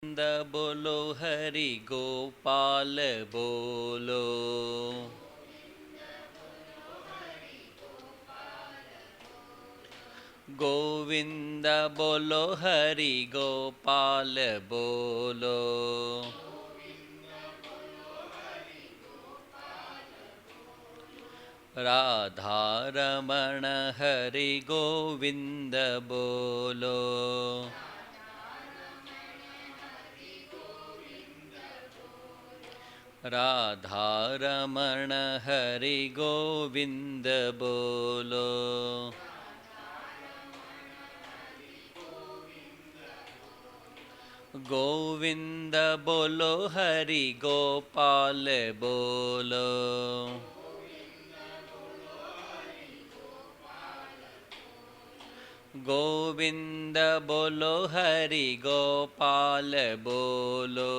गोविंद बोलो हरि गोपाल बोलो। गोविंद बोलो हरि गोपाल बोलो। राधा रमण हरि गोविंद बोलो। राधा रमण हरि गोविंद बोलो। गोविंद बोलो हरि गोपाल बोलो। गोविंद बोलो हरि गोपाल बोलो।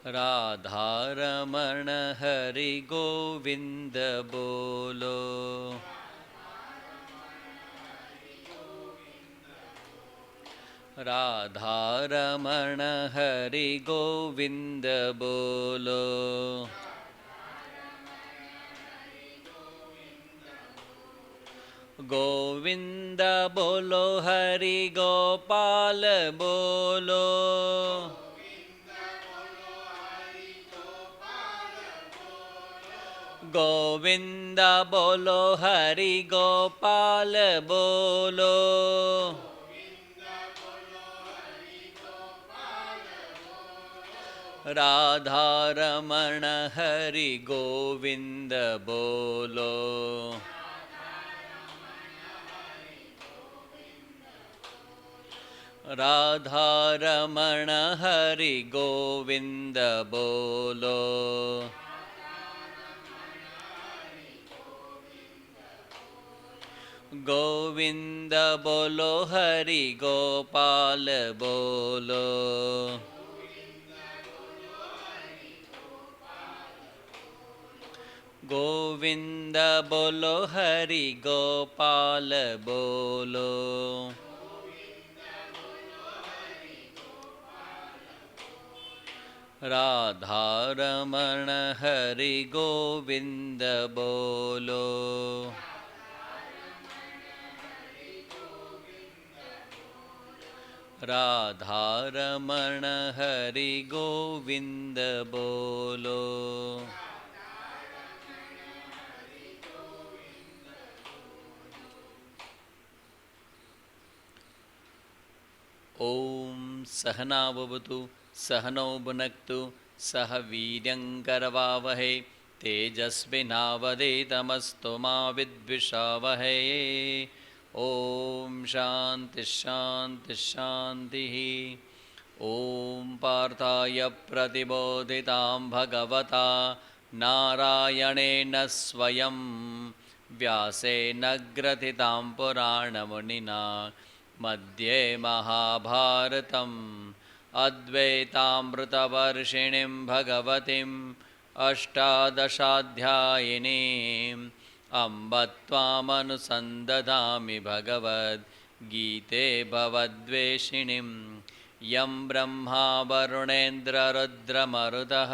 राधा रमण हरि गोविंद बोलो। राधा रमण हरि गोविंद बोलो। गोविंद बोलो हरि गोपाल बोलो। गोविंद बोलो हरि गोपाल बोलो। राधा रमण हरि गोविंद बोलो। राधा रमण हरि गोविंद बोलो। गोविंद बोलो हरि गोपाल बोलो। गोविंद बोलो हरि गोपाल बोलो। राधा रमण हरि गोविंद बोलो। राधा रमण हरि गोविंद बोलो। ओम सहना भवतु सहनौ भुनक्तु सह वीर्यङ्करवावहै तेजस्विनावधीतमस्तु मा विद्विषावहै। ओम शांति शांति शान्तिः। ओम पार्थाय प्रतिबोधितां भगवता नारायणेन स्वयं व्यासेन ग्रथितां पुराणमुनिना मध्ये महाभारतम् अद्वैतामृतवर्षिणीं भगवतीम् अष्टादशाध्यायिनीम् अम्ब त्वामनुसन्दधामि भगवद्गीते भवद्वेषिणीं यं ब्रह्मा वरुणेन्द्ररुद्रमरुतः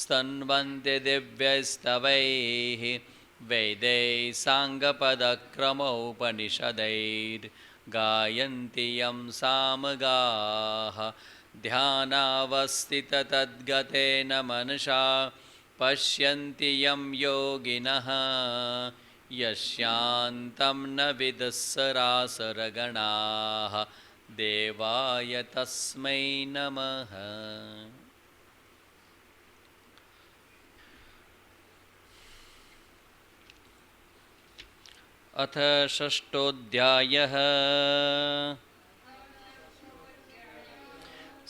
स्तन्वन्ति दिव्यैस्तवैः वेदैः साङ्गपदक्रमोपनिषदैर्गायन्ति यं सामगाः। ध्यानावस्थिततद्गतेन मनसा पश्यन्ति यं योगिनः यस्यान्तं न विदुस्सरासुरगणाः देवाय तस्मै नमः। अथ षष्ठोऽध्यायः।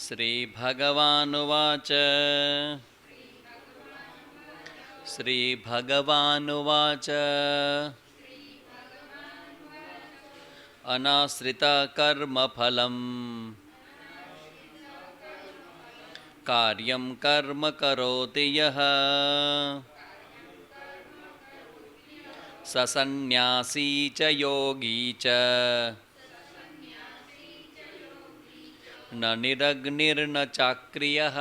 श्रीभगवानुवाच श्रीभगवानुवाच अनाश्रितकर्मफलम् कार्यं कर्म करोति यः સસન્ન્યાસી ચ યોગી ચ ન નિરગ્નિર્ન ચાક્રિયઃ.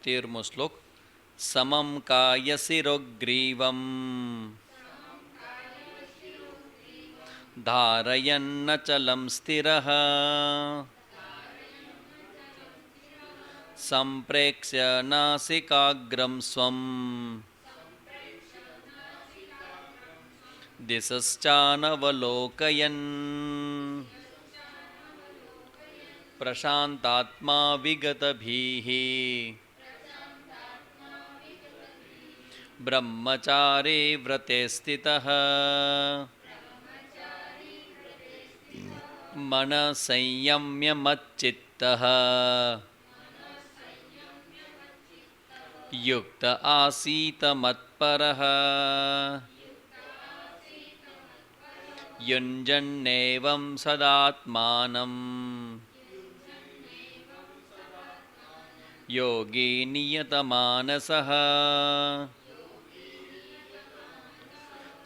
13મો શ્લોક. સમમ કાય શિરોગ્રીવમ ધારયન્નચલં સ્થિરઃ સંપ્રેક્ષ્ય નાસિકાગ્રમ સ્વમ દિશશ્ચાનવલોકયન પ્રશાંતાત્મા વિગતભીઃ બ્રહ્મચારે વ્રતે સ્થિતઃ મનઃ સંયમ્ય મચ્ચિત્તઃ યુક્ત આસીત મત્પરઃ યુञ्जन्नेवं સદાત્માनं યોગી નિયતમાનસઃ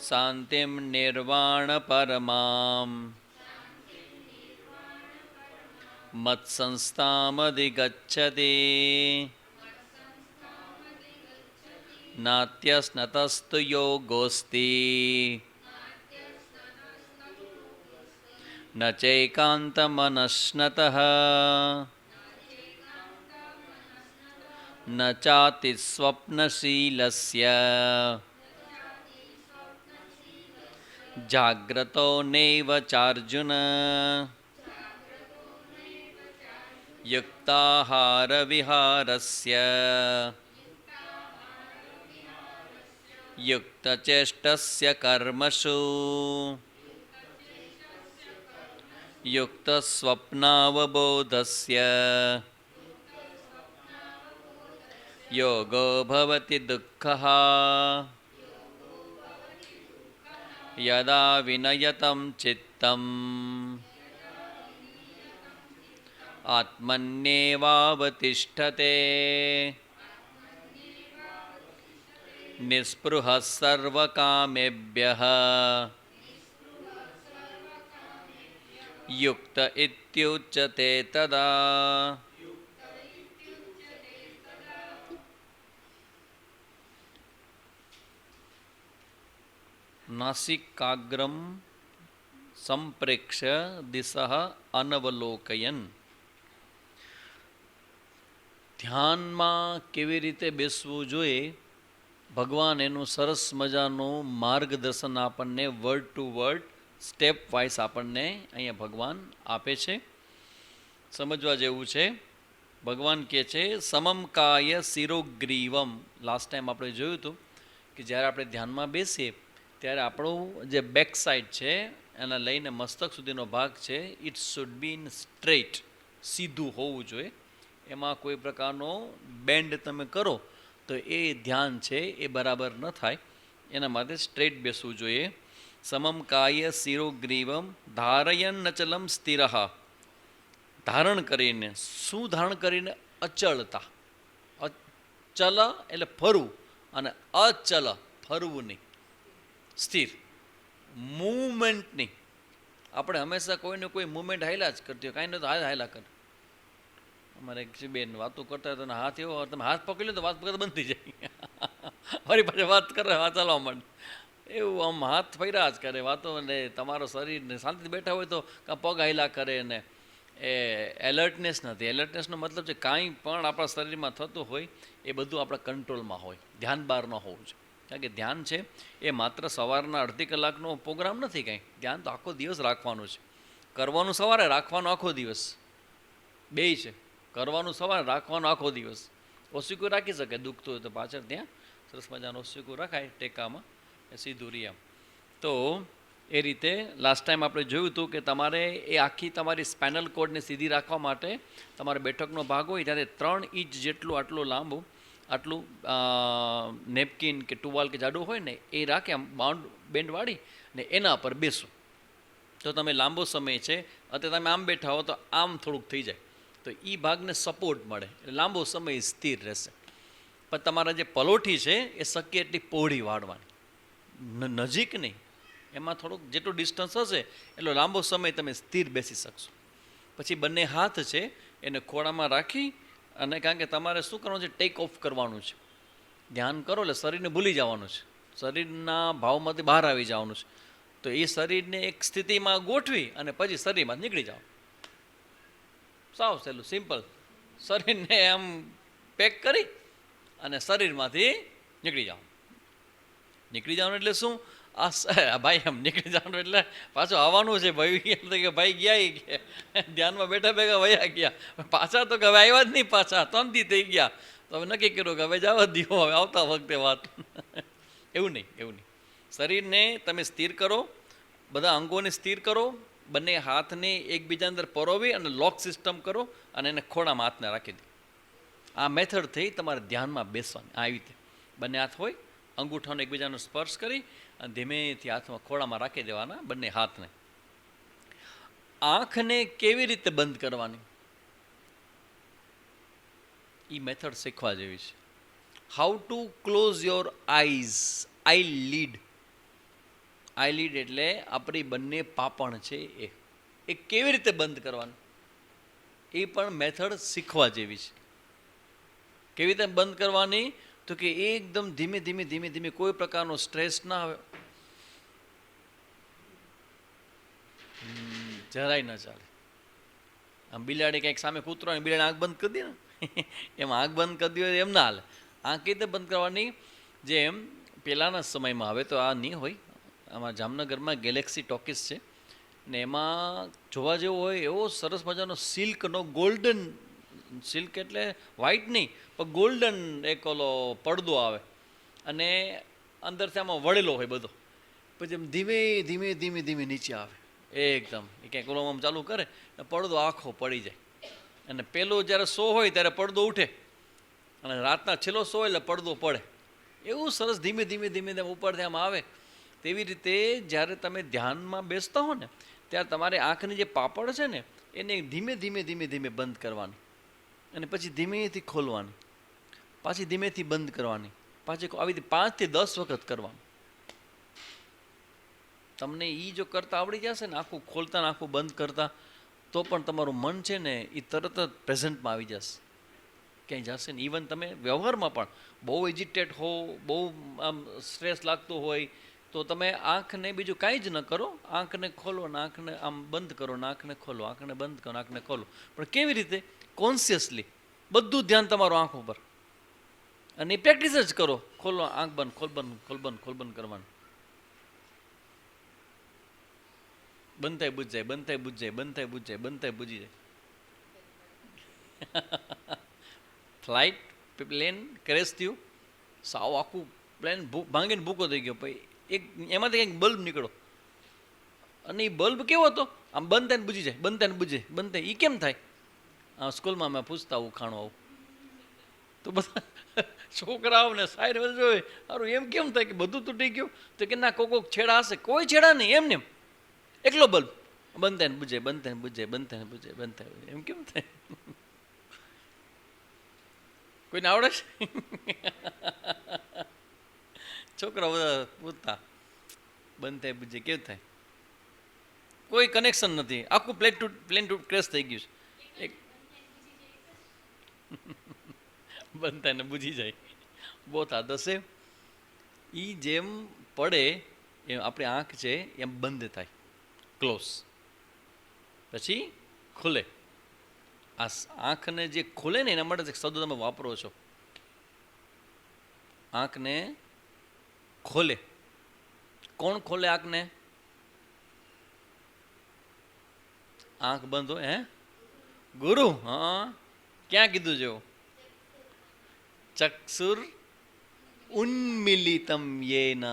શાંતિમ નિર્વાણપરમાં મત્સંસ્થામધિગચ્છતિ નાત્યસ્નતસ્તુ યોગોસ્તિ ન ચૈકાन्तमनश्नतः ન ચાતિસ્વપ્નશીલસ્ય જાગ્રતો નૈવ ચાર્જુન યુક્તાહાર વિહારસ્ય યુક્તચેષ્ટસ્ય કર્મસુ યુક્તસ્વપ્નાવબોધસ્ય યોગો ભવતિ દુઃખઃ યદા વિનયતં ચિત્તં આત્મન્યેવાવતિષ્ઠતે નિસ્પૃહઃ સર્વકામેભ્યઃ યુક્ત ઇત્યુચ્યતે તદા. નાસિકાગ્રમ સંપ્રેક્ષ્ય દિશઃ અનવલોકયન. ધ્યાનમાં કેવી રીતે બેસવું જોઈએ, ભગવાન એનું સરસ મજાનું માર્ગદર્શન આપણને word to word step wise આપણને અહીંયા ભગવાન આપે છે. સમજવા જેવું છે. ભગવાન કહે છે સમમ કાય શિરોગ્રીવમ. લાસ્ટ ટાઈમ આપણે જોયું હતું કે જ્યારે આપણે ધ્યાનમાં બેસીએ ત્યારે આપણું જે બેક સાઈડ છે એના લઈને મસ્તક સુધીનો ભાગ છે it should be in straight, સીધું હોવું જોઈએ. એમાં કોઈ પ્રકારનો બેન્ડ તમે કરો તો એ ધ્યાન છે એ બરાબર ન થાય. એના માટે સ્ટ્રેટ બેસવું જોઈએ. સમમ કાય શિરોગ્રીવમ ધારયન નચલમ સ્થિરઃ. ધારણ કરીને, શું ધારણ કરીને? અચળતા. અચલ એટલે ફરવું, અને અચલ ફરવું નહીં, સ્થિર મૂવમેન્ટ નહીં. આપણે હંમેશા કોઈને કોઈ મૂવમેન્ટ હાલ્યા જ કરતી હોય, કાંઈ નહીં તો હાલ્યા કરે. અમારે એક બેન વાતો કરતા હોય તો હાથ એવો, તમે હાથ પકડી લો તો વાત પકડતા બંધ થઈ જાય. મારી પાસે વાત કરે, વાત ચાલવા માંડે. એવું આમ હાથ ફર્યા જ કરે વાતો, અને તમારો શરીરને શાંતિથી બેઠા હોય તો પગ હાલ્યા કરે ને એ એલર્ટનેસ નથી. એલર્ટનેસનો મતલબ છે કાંઈ પણ આપણા શરીરમાં થતું હોય એ બધું આપણા કંટ્રોલમાં હોય, ધ્યાન બહાર ન હોવું જોઈએ. કારણ કે ધ્યાન છે એ માત્ર સવારના અડધી કલાકનો પ્રોગ્રામ નથી. કાંઈ ધ્યાન તો આખો દિવસ રાખવાનું છે. કરવાનું સવારે, રાખવાનું આખો દિવસ, બેય છે. કરવાનું સવારે, રાખવાનું આખો દિવસ. ઓસીકું રાખી શકે, દુખતું હોય તો પાછળ ત્યાં સરસ મજાનું ઓસીકું રખાય ટેકામાં, સીધું રહ્યા. તો એ રીતે લાસ્ટ ટાઈમ આપણે જોયું હતું કે તમારે એ આખી તમારી સ્પાઇનલ કોર્ડને સીધી રાખવા માટે તમારે બેઠકનો ભાગ હોય ત્યારે 3 ઇંચ જેટલું આટલું લાંબુ, આટલું નેપકિન કે ટુવાલ કે જાડું હોય ને એ રાખે, આમ બાઉન્ડ બેન્ડ વાળી ને એના પર બેસો તો તમે લાંબો સમય છે. અત્યારે તમે આમ બેઠા હો તો આમ થોડુંક થઈ જાય, તો એ ભાગને સપોર્ટ મળે એટલે લાંબો સમય સ્થિર રહેશે. પણ તમારા જે પલોઠી છે એ શક્ય એટલી પહોળી વાળવાની, નજીક નહીં. એમાં થોડુંક જેટલું ડિસ્ટન્સ હશે એટલો લાંબો સમય તમે સ્થિર બેસી શકશો. પછી બંને હાથ છે એને ખોળામાં રાખી અને કારણ કે તમારે શું કરવાનું છે, ટેક ઓફ કરવાનું છે. ધ્યાન કરો એટલે શરીરને ભૂલી જવાનું છે, શરીરના ભાવમાંથી બહાર આવી જવાનું છે. તો એ શરીરને એક સ્થિતિમાં ગોઠવી અને પછી શરીરમાં નીકળી જાઓ. સાવ સહેલું સિમ્પલ. શરીરને આમ પેક કરી અને શરીરમાંથી નીકળી જાઓ. નીકળી જવાનું એટલે શું, આ ભાઈ આમ નીકળી જવાનું એટલે પાછું આવવાનું છે. ભાઈ કે ભાઈ ગયા ધ્યાનમાં બેઠા ભેગા વયા ગયા, પાછા તો કે હવે આવ્યા જ નહીં, પાછા 3 દી થઈ ગયા. તો હવે નક્કી કર્યું કે હવે જવા દીધો, હવે આવતા વખતે વાત. એવું નહીં, એવું નહીં. શરીરને તમે સ્થિર કરો, બધા અંગોને સ્થિર કરો, બંને હાથને એકબીજા અંદર પરોવી અને લોક સિસ્ટમ કરો અને એને ખોળામાં હાથને રાખી દો. આ મેથડથી તમારે ધ્યાનમાં બેસવાની. આવી રીતે બંને હાથ હોય, અંગૂઠાનો એકબીજાનો સ્પર્શ કરી અને ધીમેથી હાથમાં ખોળામાં રાખી દેવાના બંને હાથને. આંખને કેવી રીતે બંધ કરવાની એ મેથડ શીખવા જેવી છે. How to close your eyes. Eyelid. Eyelid એટલે આપણી બંને પાપણ છે એ કેવી રીતે બંધ કરવાનું એ પણ મેથડ શીખવા જેવી છે. કેવી રીતે બંધ કરવાની, તો કે એકદમ ધીમે ધીમે ધીમે ધીમે, કોઈ પ્રકારનો સ્ટ્રેસ ના આવે, જરાય ન ચાલે. આમ બિલાડી કંઈક સામે કૂતરો બિલાડી આંખ બંધ કરી દે ને એમ આંખ બંધ કરી દે એમ ના હાલે. આંખ કઈ રીતે બંધ કરવાની, જેમ પહેલાંના સમયમાં, હવે તો આ નહીં હોય, આમાં જામનગરમાં ગેલેક્સી ટોકીસ છે ને એમાં જોવા જેવો હોય એવો સરસ મજાનો સિલ્કનો ગોલ્ડન, સિલ્ક એટલે વ્હાઇટ નહીં પણ ગોલ્ડન એક ઓલો પડદો આવે અને અંદરથી આમાં વળેલો હોય બધો. પછી એમ ધીમે ધીમે ધીમે ધીમે નીચે આવે એકદમ. એ ક્યાંક ઓલો આમ ચાલુ કરે પડદો આખો પડી જાય. અને પેલો જ્યારે સો હોય ત્યારે પડદો ઉઠે અને રાતના છેલ્લો સો એટલે પડદો પડે. એવું સરસ ધીમે ધીમે ધીમે ધીમે ઉપરથી આમ આવે. તેવી રીતે જ્યારે તમે ધ્યાનમાં બેસતા હો ને ત્યારે તમારે આંખની જે પાપડ છે ને એને ધીમે ધીમે ધીમે ધીમે બંધ કરવાની અને પછી ધીમેથી ખોલવાની, પાછી ધીમેથી બંધ કરવાની, પાછી આવી રીતે 5 થી 10 વખત કરવાનું. તમને એ જો કરતાં આવડી જશે ને, આખું ખોલતા ને આખું બંધ કરતા, તો પણ તમારું મન છે ને એ તરત જ પ્રેઝન્ટમાં આવી જશે, ક્યાંય જશે ને. ઇવન તમે વ્યવહારમાં પણ બહુ એજિટેટ હો, બહુ આમ સ્ટ્રેસ લાગતો હોય તો તમે આંખને બીજું કાંઈ જ ન કરો, આંખને ખોલો ને આંખને આમ બંધ કરો ને આંખને ખોલો, આંખને બંધ કરો, આંખને ખોલો. પણ કેવી રીતે? કોન્શિયસલી બધું ધ્યાન તમારું આંખ ઉપર, અને એ પ્રેક્ટિસ જ કરો. ખોલો, આંખ બંધ, ખોલ બંધ, ખોલ બંધ, ખોલ બંધ કરવાનું. બંધ થાય બુજ જાય, બંધ થાય બુજ જાય, બંધ થાય બુજ જાય, બંધ થાય બુજી જાય. ફ્લાઇટ પ્લેન ક્રેશ થયું, સાવ આખું પ્લેન ભાંગીને ભૂકો થઈ ગયો. પછી એક એમાંથી કંઈક બલ્બ નીકળો અને એ બલ્બ કેવો હતો, આમ બંધ થાય ને બુજી જાય, બંધ થાય ને બુજે, બંધ થાય. એ કેમ થાય? સ્કૂલમાં અમે પૂછતા આવું ખાણું આવું તો બધા છોકરાઓને સાહેબ જોયે, સારું એમ કેમ થાય કે બધું તૂટી ગયું? તો કે ના, કોક છેડા હશે. કોઈ છેડા નહીં, એમને એમ એકલો બલ્બ બંધ થાય ને બુજે, બંધ થાય ને બુજે, બંધ થાય ને બુજે, બંધ થાય. એમ કેમ થાય? કોઈને આવડે છે? છોકરા બધા પૂછતા બંધ થાય બુજે કેવું થાય? કોઈ કનેક્શન નથી, આખું પ્લેન ક્રેશ થઈ ગયું છે. એક બંધ થાય ને બુજી જાય, બહુ થા દસે. એ જેમ પડે એમ આપણી આંખ છે એમ બંધ થાય, ક્લોઝ, પછી ખુલે. આ આંખને જે ખુલે ને એના માટે શબ્દ તમે વાપરો છો, આંખને ખોલે. કોણ ખોલે આંખને? આંખ બંધ હોય, ગુરુ. હા, ક્યાં કીધું છે? ચક્ષુર ઉન્મિલિતમ યેન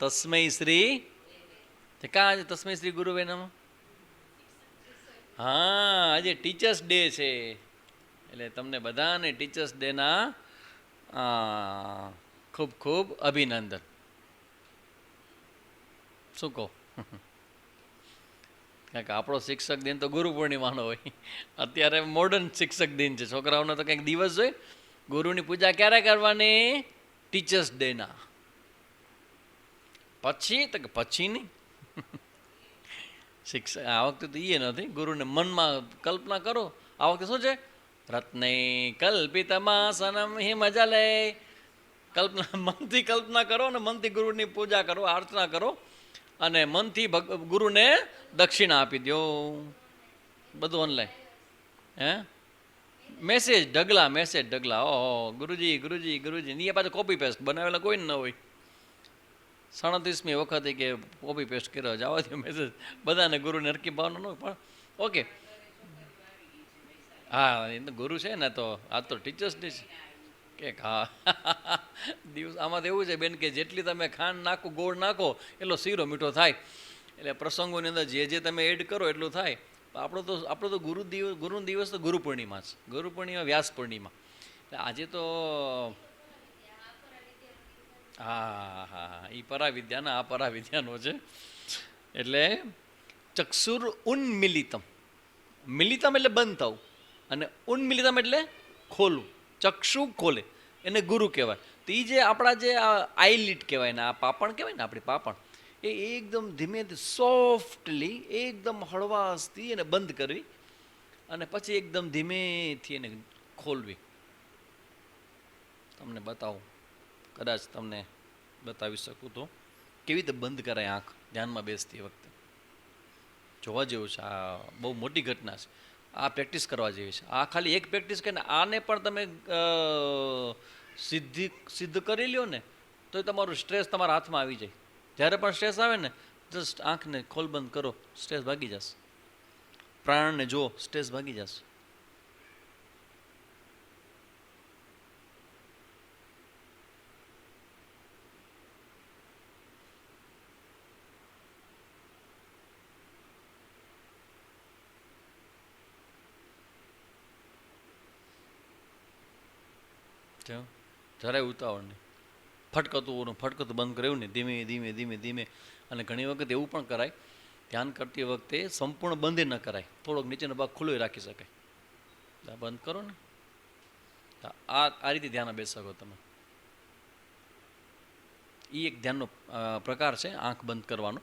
તસ્મૈ શ્રી. કા આજે તસ્મૈ શ્રી ગુરુવે નમઃ? હા, આજે ટીચર્સ ડે છે એટલે તમને બધાને ટીચર્સ ડેના ખૂબ ખૂબ અભિનંદન. શું કહો? કારણ કે આપણો શિક્ષક દિન તો ગુરુ પૂર્ણિમાનો હોય. અત્યારે મોડર્ન શિક્ષક દિન છે. છોકરાઓનો તો કંઈક દિવસ હોય. ગુરુની પૂજા ક્યારે કરવાની? ટીચર્સ ડેના પછી. તો કે પછી નહીં. શિક્ષક આ વખતે તો એ નથી. ગુરુને મનમાં કલ્પના કરો. આ વખતે શું છે? રત્ને કલ્પિતમાં સનમ હિમજલે. કલ્પના મનથી કલ્પના કરો અને મનથી ગુરુની પૂજા કરો, અર્ચના કરો અને મનથી ગુરુને દક્ષિણા આપી દો. બધું ઓનલાઈન. હે મેસેજ ઢગલા. ઓહો ગુરુજી ગુરુજી ગુરુજી. એ પાછું કોપી પેસ્ટ બનાવેલા કોઈ ન હોય. 37મી વખતે કે કોપી પેસ્ટ કર્યો જવા દો મેસેજ. બધાને ગુરુને હરકી ભાવનો ન હોય પણ ઓકે. હા એ તો ગુરુ છે ને. તો આ તો ટીચર્સ ડે છે કે હા. દિવસ આમાં તો એવું છે બેન કે જેટલી તમે ખાંડ નાખો, ગોળ નાખો એટલો શીરો મીઠો થાય. એટલે પ્રસંગોની અંદર જે તમે એડ કરો એટલું થાય. આપણો તો ગુરુ દિવસ તો ગુરુ પૂર્ણિમા છે. ગુરુ પૂર્ણિમા, વ્યાસ પૂર્ણિમા. એટલે આજે તો હા એ પરાવિદ્યાના આ પરાવિદ્યાનો છે. એટલે ચક્ષુર ઉન્મિલિતમ. મિલિતમ એટલે બંધ થવું અને ઉન્મિલિતમ એટલે ખોલવું. ચક્ષુ ખોલે એને ગુરુ કહેવાય. તો એ જે આપણા જે આઈલિટ કહેવાય ને, આ પાપણ કહેવાય ને આપણી પાપણ, એ એકદમ ધીમેથી સોફ્ટલી એકદમ હળવાશથી એને બંધ કરવી અને પછી એકદમ ધીમેથી એને ખોલવી. તમને બતાવું, કદાચ તમને બતાવી શકું તો કેવી રીતે બંધ કરાય આંખ ધ્યાનમાં બેસતી વખતે. જોવા જેવું છે. આ બહુ મોટી ઘટના છે. આ પ્રેક્ટિસ કરવા જેવી છે. આ ખાલી એક પ્રેક્ટિસ કરીને આને પણ તમે સિદ્ધ કરી લ્યો ને તો તમારું સ્ટ્રેસ તમારા હાથમાં આવી જાય. જ્યારે પણ સ્ટ્રેસ આવે ને જસ્ટ આંખને ખોલ બંધ કરો, સ્ટ્રેસ ભાગી જશે. પ્રાણને જો, સ્ટ્રેસ ભાગી જશે. જરાય ઉતાવળ નહીં. ફટકતું બંધ કર્યું ને ધીમે ધીમે ધીમે ધીમે. અને ઘણી વખત એવું પણ કરાય, ધ્યાન કરતી વખતે સંપૂર્ણ બંધ ન કરાય, થોડોક નીચેનો ભાગ ખુલ્લો રાખી શકાય. બંધ કરો ને આ રીતે ધ્યાન બેસી શકો તમે. એ એક ધ્યાનનો પ્રકાર છે આંખ બંધ કરવાનો.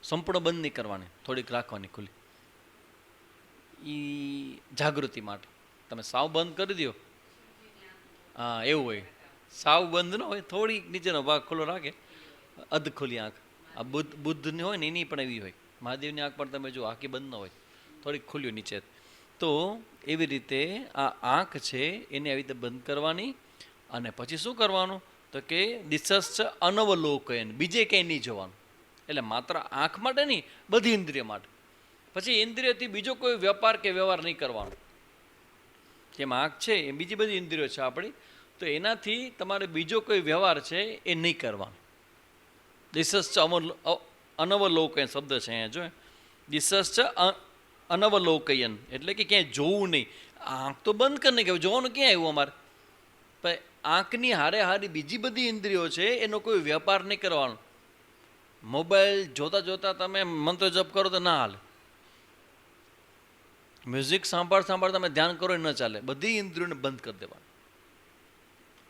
સંપૂર્ણ બંધ નહીં કરવાની, થોડીક રાખવાની ખુલ્લી. એ જાગૃતિ માટે. તમે સાવ બંધ કરી દો, હા એવું હોય. સાવ બંધ ન હોય, થોડીક નીચેનો ભાગ ખુલ્લો રાખે, અધ ખુલ્લી આંખ. આ બુદ્ધની હોય ને એની પણ એવી હોય. મહાદેવની આંખ પણ તમે જો આખી બંધ ન હોય, થોડીક ખુલ્લી નીચે. તો એવી રીતે આ આંખ છે એને આવી રીતે બંધ કરવાની. અને પછી શું કરવાનું તો કે દિશસ્ચ અનવલોકયન, બીજે ક્યાંય નહીં જવાનું. એટલે માત્ર આંખ માટે નહીં, બધી ઇન્દ્રિય માટે. પછી ઇન્દ્રિયથી બીજો કોઈ વ્યાપાર કે વ્યવહાર નહીં કરવાનો. જેમ આંખ છે એ બીજી બધી ઇન્દ્રિયો છે આપણી, તો એનાથી તમારે બીજો કોઈ વ્યવહાર છે એ નહીં કરવાનો. દિશસ્ચ અનવલોકયન શબ્દ છે અહીંયા જો. દિશસ્ચ અનવલોકયન એટલે કે ક્યાંય જોવું નહીં. આંખ તો બંધ કરીને કહેવાય, જોવાનું ક્યાં આવ્યું અમારે? પણ આંખની હારે હારી બીજી બધી ઇન્દ્રિયો છે એનો કોઈ વ્યાપાર નહીં કરવાનો. મોબાઈલ જોતાં જોતાં તમે મંત્ર જપ કરો તો ના હાલે. મ્યુઝિક સાંભળ તમે ધ્યાન કરો એ ન ચાલે. બધી ઇન્દ્રિયોને બંધ કરી દેવાનું.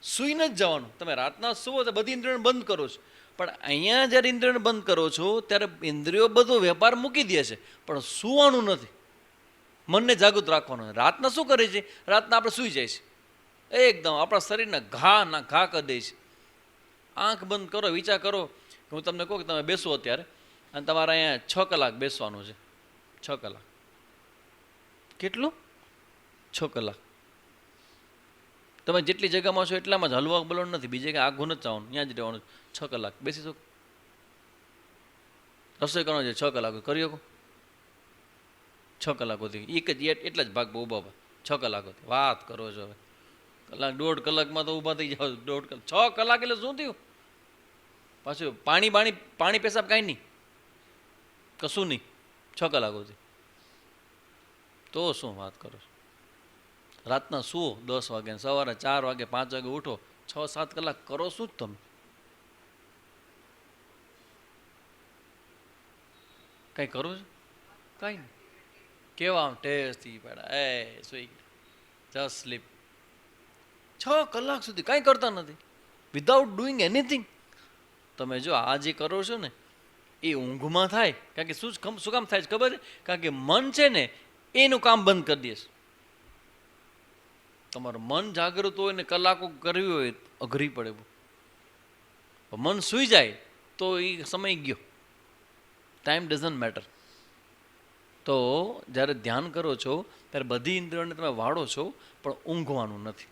સૂઈને જ જવાનું. તમે રાતના સુવો તો બધી ઇન્દ્રિયોને બંધ કરો છો, પણ અહીંયા જ્યારે ઇન્દ્રિયોને બંધ કરો છો ત્યારે ઇન્દ્રિયો બધો વેપાર મૂકી દે છે, પણ સુવાનું નથી. મનને જાગૃત રાખવાનું. રાતના શું કરે છે? રાતના આપણે સૂઈ જાય છે, એકદમ આપણા શરીરને ઘા કરી દે છે. આંખ બંધ કરો, વિચાર કરો કે હું તમને કહું કે તમે બેસો અત્યારે અને તમારે અહીંયા 6 કલાક બેસવાનું છે. 6 કલાક. કેટલું? 6 કલાક. તમે જેટલી જગ્યામાં છો એટલામાં જ હલવા બોલવાનું નથી, બીજે કંઈ આઘું નથી જવાનું, ત્યાં જ રહેવાનું. 6 કલાક બેસી શકો. રસોઈ કરવાનો છે 6 કલાક કરી શકો. 6 કલાકોથી એક જ એટલા જ ભાગ ઊભા 6 કલાકોથી વાત કરો છો. હવે કલાક 1.5 કલાકમાં તો ઊભા થઈ જાઓ. 1.5 કલાક 6 કલાક એટલે શું થયું? પાછું પાણી પેશાબ કાંઈ નહીં, કશું નહીં. 6 કલાકોથી તો શું વાત કરો? રાતના સુવો 10 વાગે, સવારે 4 વાગે 5 વાગે ઉઠો, 6-7 કલાક કરો શું જ તમે? કંઈ કરો છો? કાંઈ નહીં. કેવા આમ ટેસ્ટથી પાડ્યા, એ સુઈ જસ્ટ સ્લીપ. 6 કલાક સુધી કાંઈ કરતા નથી, વિધાઉટ ડુઈંગ એનીથિંગ. તમે જો આ જે કરો છો ને એ ઊંઘમાં થાય. કારણ કે શું કામ થાય છે ખબર છે? કારણ કે મન છે ને એનું કામ બંધ કરી દે છે. તમારું મન જાગૃત હોય ને કલાકો કરવી હોય અઘરી પડે. મન સૂઈ જાય તો એ સમય ગયો, ટાઈમ ડઝન્ટ મેટર. તો જ્યારે ધ્યાન કરો છો ત્યારે બધી ઇન્દ્રિયોને તમે વાળો છો, પણ ઊંઘવાનું નથી,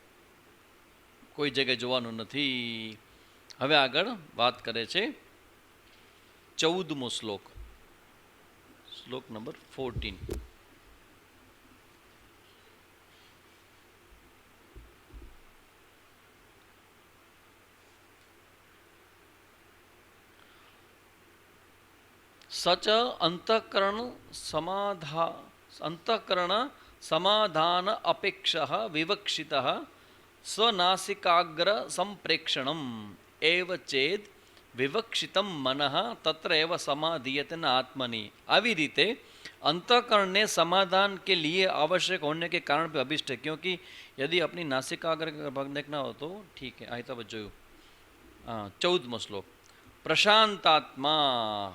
કોઈ જગ્યાએ જોવાનું નથી. હવે આગળ વાત કરે છે 14મો શ્લોક, શ્લોક નંબર 14. સચ અંતઃકરણ સમાધાન અપેક્ષ વિવક્ષિત સ્વનાસિકાગ્ર સંપ્રેક્ષણમ એવ ચેદ વિવક્ષિતમ મનઃ તત્ર એવ समाधीयते न आत्मनि. આવી રીતે अंतःकरण समाधान के लिए आवश्यक होने के कारण भी अभिष्ट है, क्योंकि यदि अपनी नासिकाग्र भाग देखना हो तो ठीक है. અહીં તો જોયું 14મો શ્લોક પ્રશાંતાત્મા.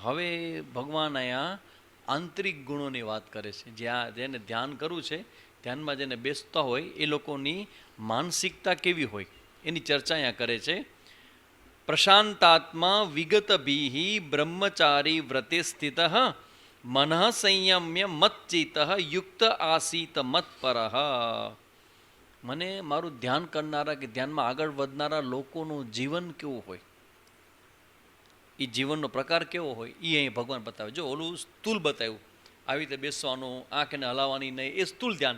હવે ભગવાન અહીંયા આંતરિક ગુણોની વાત કરે છે. જ્યાં જેને ધ્યાન કરવું છે, ધ્યાનમાં જેને બેસતા હોય એ લોકોની માનસિકતા કેવી હોય એની ચર્ચા અહીંયા કરે છે. પ્રશાંતાત્મા વિગત ભીહી બ્રહ્મચારી વ્રતે સ્થિત મનઃ સંયમ્ય મચ્ચિત યુક્ત આસીત મત્પર. મને મારું ધ્યાન કરનારા કે ધ્યાનમાં આગળ વધનારા લોકોનું જીવન કેવું હોય, એ જીવનનો પ્રકાર કેવો હોય એ અહીં ભગવાન બતાવે. જો ઓલું સ્થૂલ બતાવ્યું, આવી રીતે બેસવાનું, આંખને હલાવવાની નહીં, એ સ્થૂલ ધ્યાન.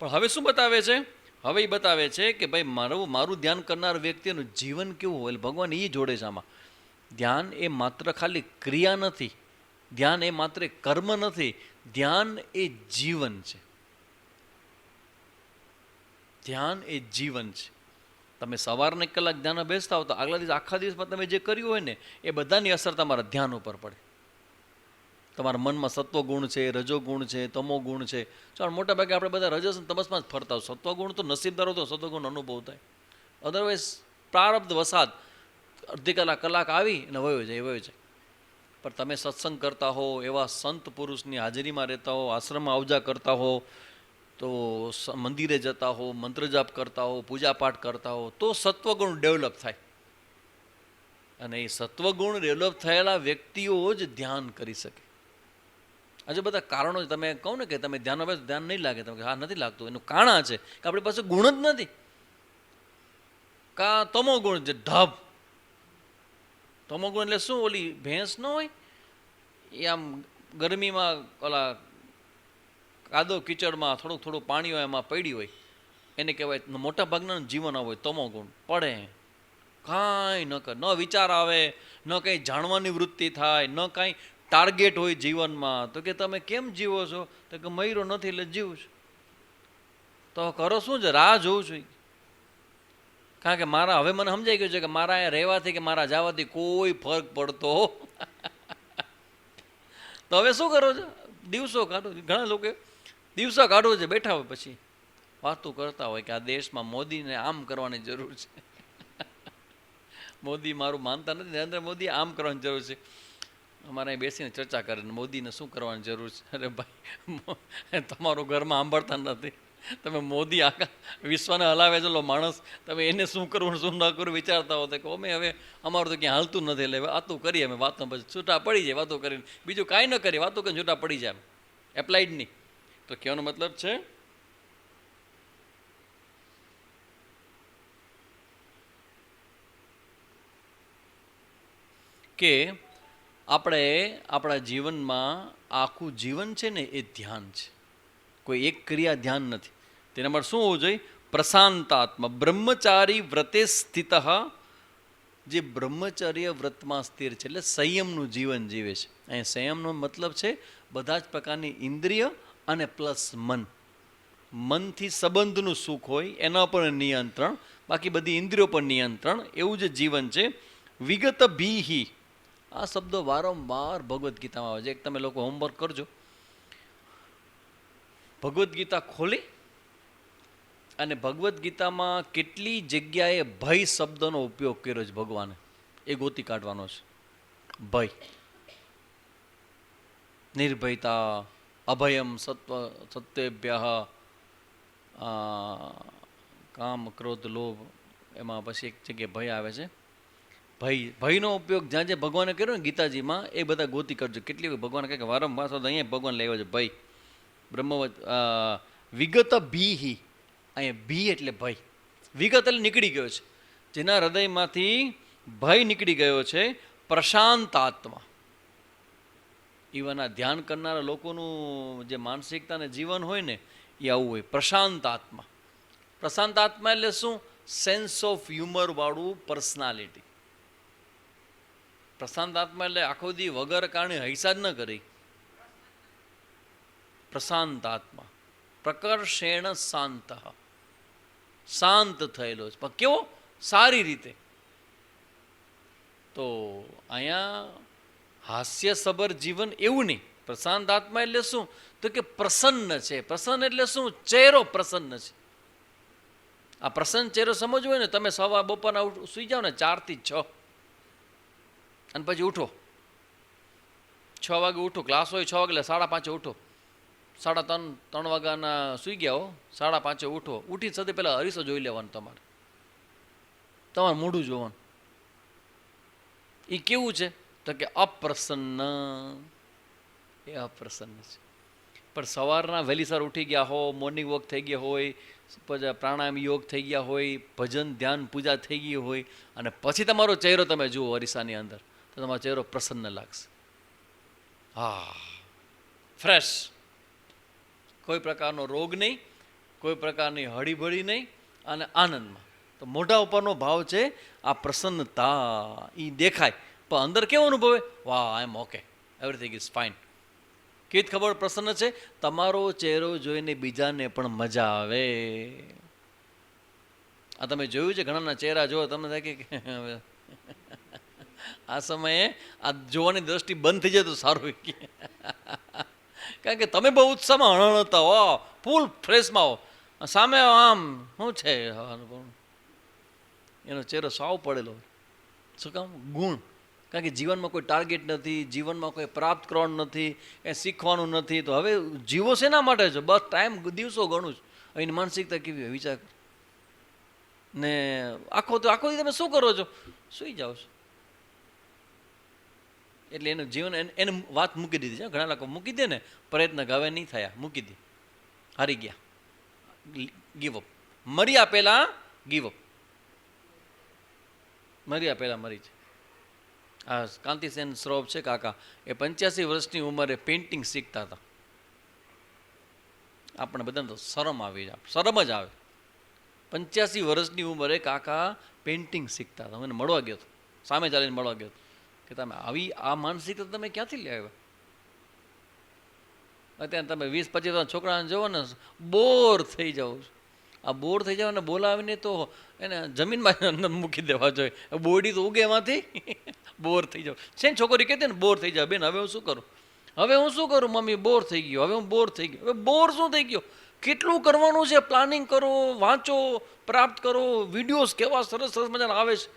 પણ હવે શું બતાવે છે? હવે એ બતાવે છે કે ભાઈ મારું ધ્યાન કરનાર વ્યક્તિનું જીવન કેવું હોય. ભગવાન એ જોડે છે આમાં. ધ્યાન એ માત્ર ખાલી ક્રિયા નથી, ધ્યાન એ માત્ર કર્મ નથી, ધ્યાન એ જીવન છે. ધ્યાન એ જીવન છે. તમે સવારના 1 કલાક ધ્યાનમાં બેસતા હો તો આગલા દિવસ આખા દિવસમાં તમે જે કર્યું હોય ને એ બધાની અસર તમારા ધ્યાન ઉપર પડે. તમારા મનમાં સત્વગુણ છે, રજોગુણ છે, તમો ગુણ છે. ચાલો મોટા ભાગે આપણે બધા રજસ અને તમસમાં જ ફરતા હોય. સત્વગુણ તો નસીબદારો તો સત્વગુણ અનુભવ થાય. અધરવાઇઝ પ્રારબ્ધ વસાદ અડધી કલાક આવી અને વયો જાય. પણ તમે સત્સંગ કરતા હો, એવા સંત પુરુષની હાજરીમાં રહેતા હો, આશ્રમમાં આવજા કરતા હો, તો મંદિરે જતા હો, મંત્ર જાપ કરતા હો, પૂજા પાઠ કરતા હો, તો સત્વગુણ ડેવલપ થાય. અને એ સત્વગુણ ડેવલપ થયેલા વ્યક્તિઓ જ ધ્યાન કરી શકે. આજે બધા કારણો તમે કહો ને કે તમે ધ્યાન આવે ધ્યાન નહીં લાગે, તમે હા નથી લાગતું, એનું કારણ છે કે આપણી પાસે ગુણ જ નથી. કા તમો ગુણ જે ઢબ. તમો ગુણ એટલે શું? ઓલી ભેંસ ન હોય એ આમ ગરમીમાં ઓલા કાદો કીચડમાં થોડું પાણી હોય એમાં પડી હોય, એને કહેવાય મોટા ભાગના જીવન આવે તમો ગુણ. પડે કાંઈ ન કરે, ન વિચાર આવે, ન કંઈ જાણવાની વૃત્તિ થાય, ન કાંઈ ટાર્ગેટ હોય જીવનમાં. તો કે તમે કેમ જીવો છો? તો કે મયરો નથી એટલે જીવું છું. તો કરો શું છે? રાહ જોઉં છું. કારણ કે મારા હવે મને સમજાઈ ગયું છે કે મારા અહીંયા રહેવાથી કે મારા જવાથી કોઈ ફરક પડતો. તો હવે શું કરો છો? દિવસો કાઢો. ઘણા લોકો દિવસો કાઢો છે, બેઠા હોય પછી વાતો કરતા હોય કે આ દેશમાં મોદીને આમ કરવાની જરૂર છે. મોદી મારું માનતા નથી, નરેન્દ્ર મોદી આમ કરવાની જરૂર છે. અમારે અહીં બેસીને ચર્ચા કરે મોદીને શું કરવાની જરૂર છે. અરે ભાઈ, તમારું ઘરમાં સાંભળતા નથી. તમે મોદી આખા વિશ્વને હલાવે ચલો માણસ, તમે એને શું કરવું શું ન કરવું વિચારતા હો. તો કે અમે હવે અમારું તો ક્યાં હાલતું નથી, એટલે વાતો કરીએ અમે. વાતો પછી છૂટા પડી જાય વાતો કરીને, બીજું કાંઈ ન કરીએ, વાતો કરીને છૂટા પડી જાય. એપ્લાઇડ નહીં. તો કહેવાનો મતલબ છે કે આપણે આપણા જીવનમાં આખું જીવન છે ને એ ધ્યાન છે, કોઈ એક ક્રિયા ધ્યાન નથી. તેના માટે શું હોવું જોઈએ? પ્રશાંતાત્મા બ્રહ્મચારી વ્રતે સ્થિત. જે બ્રહ્મચર્ય વ્રતમાં સ્થિર છે એટલે સંયમનું જીવન જીવે છે. અહીં સંયમનો મતલબ છે બધા જ પ્રકારની ઇન્દ્રિય અને પ્લસ મન. મનથી સંબંધનું સુખ હોય એના પર નિયંત્રણ, બાકી બધી ઇન્દ્રિયો પર નિયંત્રણ, એવું જે જીવન છે. વિગત ભીહી, આ શબ્દો વારંવાર ભગવદ્ ગીતામાં આવે છે. એક તમે લોકો હોમવર્ક કરજો. ભગવદ્ ગીતા ખોલી અને ભગવદ્ ગીતામાં કેટલી જગ્યાએ ભય શબ્દનો ઉપયોગ કર્યો છે ભગવાને, એ ગોતી કાઢવાનો છે. ભય, નિર્ભયતા, અભયમ સત્વેભ્ય, કામ ક્રોધ લોભ, એમાં પછી એક જગ્યાએ ભય આવે છે. ભયનો ઉપયોગ જ્યાં જે ભગવાને કર્યો ને ગીતાજીમાં, એ બધા ગોતી કરજો. કેટલી ભગવાન કહે કે વારંવાર અહીંયા ભગવાન લેવા છે ભય. બ્રહ્મવત વિગત ભીહી, અહીંયા ભી એટલે ભય, વિગત એટલે નીકળી ગયો છે, જેના હૃદયમાંથી ભય નીકળી ગયો છે. પ્રશાંત આત્મા, ઇવન આ ધ્યાન કરનારા લોકોનું જે માનસિકતા અને જીવન હોય ને એ આવું હોય, પ્રશાંત આત્મા. પ્રશાંત આત્મા એટલે શું? સેન્સ ઓફ હ્યુમર વાળું પર્સનાલિટી. પ્રશાંત આત્મા એટલે આખો દી વગર કારણે હૈસા જ ન કરી. પ્રશાંત આત્મા, પ્રકર્ષેણ શાંત, શાંત થયેલો છે. પણ કેવો? સારી રીતે. તો અહીંયા હાસ્યસભર જીવન એવું નહીં. પ્રશાંત આત્મા એટલે શું? તો કે પ્રસન્ન છે. પ્રસન્ન એટલે શું? ચહેરો પ્રસન્ન છે. આ પ્રસન્ન ચહેરો સમજવો હોય ને, તમે સવા બપોરના સુઈ જાઓ ને 4 થી 6, અને પછી ઉઠો 6 વાગે ઉઠો, ક્લાસ હોય 6 વાગે, 5:30 ઉઠો, 3:30 વાગ્યાના સુઈ ગયા હો, 5:30 ઉઠો. ઉઠી સૌથી પહેલાં હરીસો જોઈ લેવાનું, તમારે મોઢું જોવાનું. એ કેવું છે? તો કે અપ્રસન્ન, એ અપ્રસન્ન છે. પણ સવારના વહેલી સવાર ઉઠી ગયા હો, મોર્નિંગ વોક થઈ ગયા હોય, પછી પ્રાણાયામ યોગ થઈ ગયા હોય, ભજન ધ્યાન પૂજા થઈ ગઈ હોય, અને પછી તમારો ચહેરો તમે જુઓ અરીસાની અંદર, તો તમારો ચહેરો પ્રસન્ન લાગશે. હા, ફ્રેશ, કોઈ પ્રકારનો રોગ નહીં, કોઈ પ્રકારની હળીભળી નહીં, અને આનંદમાં. તો મોઢા ઉપરનો ભાવ છે આ પ્રસન્નતા, એ દેખાય. પણ અંદર કેવો અનુભવે? વાહ, આઈ એમ ઓકે, એવરીથિંગ ઇઝ ફાઇન. કેવી ખબર પ્રસન્ન છે? તમારો ચહેરો જોઈને બીજાને પણ મજા આવે. આ તમે જોયું છે, ઘણાના ચહેરા જોવો તમને થાય કે આ સમયે આ જોવાની દ્રષ્ટિ બંધ થઈ જાય તો સારું. કારણ કે તમે બહુ ઉત્સાહમાં હણહણતા હો, ફૂલ ફ્રેશમાં હો, સામે આમ શું છે એનો ચહેરો સાવ પડેલો. શું કામ? ગુણ. કારણ કે જીવનમાં કોઈ ટાર્ગેટ નથી, જીવનમાં કોઈ પ્રાપ્ત કરવાનું નથી, કંઈ શીખવાનું નથી. તો હવે જીવો શેના માટે છે? બસ ટાઈમ દિવસો ઘણું જ. એની માનસિકતા કેવી હોય વિચાર ને. આખો દી તમે શું કરો છો? સુઈ જાઓ છો. એટલે એનું જીવન, એને વાત મૂકી દીધી છે. ઘણા લોકો મૂકી દે ને, પ્રયત્ન હવે નહીં થયા, મૂકી દે, હારી ગયા, ગીવઅપ. મર્યા પહેલાં ગીવઅપ, મર્યા પહેલાં મરી છે. આ કાંતિસેન શ્રોફ છે કાકા, એ 85 વર્ષની ઉંમરે પેઇન્ટિંગ શીખતા હતા. આપણે બધાને તો શરમ આવી જાય, શરમ જ આવે. 85 વર્ષની ઉંમરે કાકા પેઇન્ટિંગ શીખતા હતા. મને મળવા ગયો હતો, સામે ચાલીને મળવા ગયો હતો, કે તમે આવી આ માનસિકતા તમે ક્યાંથી લઈ આવ્યા? અત્યારે તમે 20-25 છોકરાને જોવો ને, બોર થઈ જાઓ છો. આ બોર થઈ જાવ ને બોલાવીને તો એને જમીનમાં અંદર મૂકી દેવા જોઈએ. બોડી તો ઉગે એમાંથી. બોર થઈ જાવ છે ને, છોકરી કહેતી ને બોર થઈ જાવ, બેન હવે હું શું કરું, હવે હું શું કરું મમ્મી, બોર થઈ ગયો, હવે હું બોર થઈ ગયો. હવે બોર શું થઈ ગયો? કેટલું કરવાનું છે, પ્લાનિંગ કરો, વાંચો, પ્રાપ્ત કરો. વિડીયોઝ કેવા સરસ સરસ મજાના આવે છે.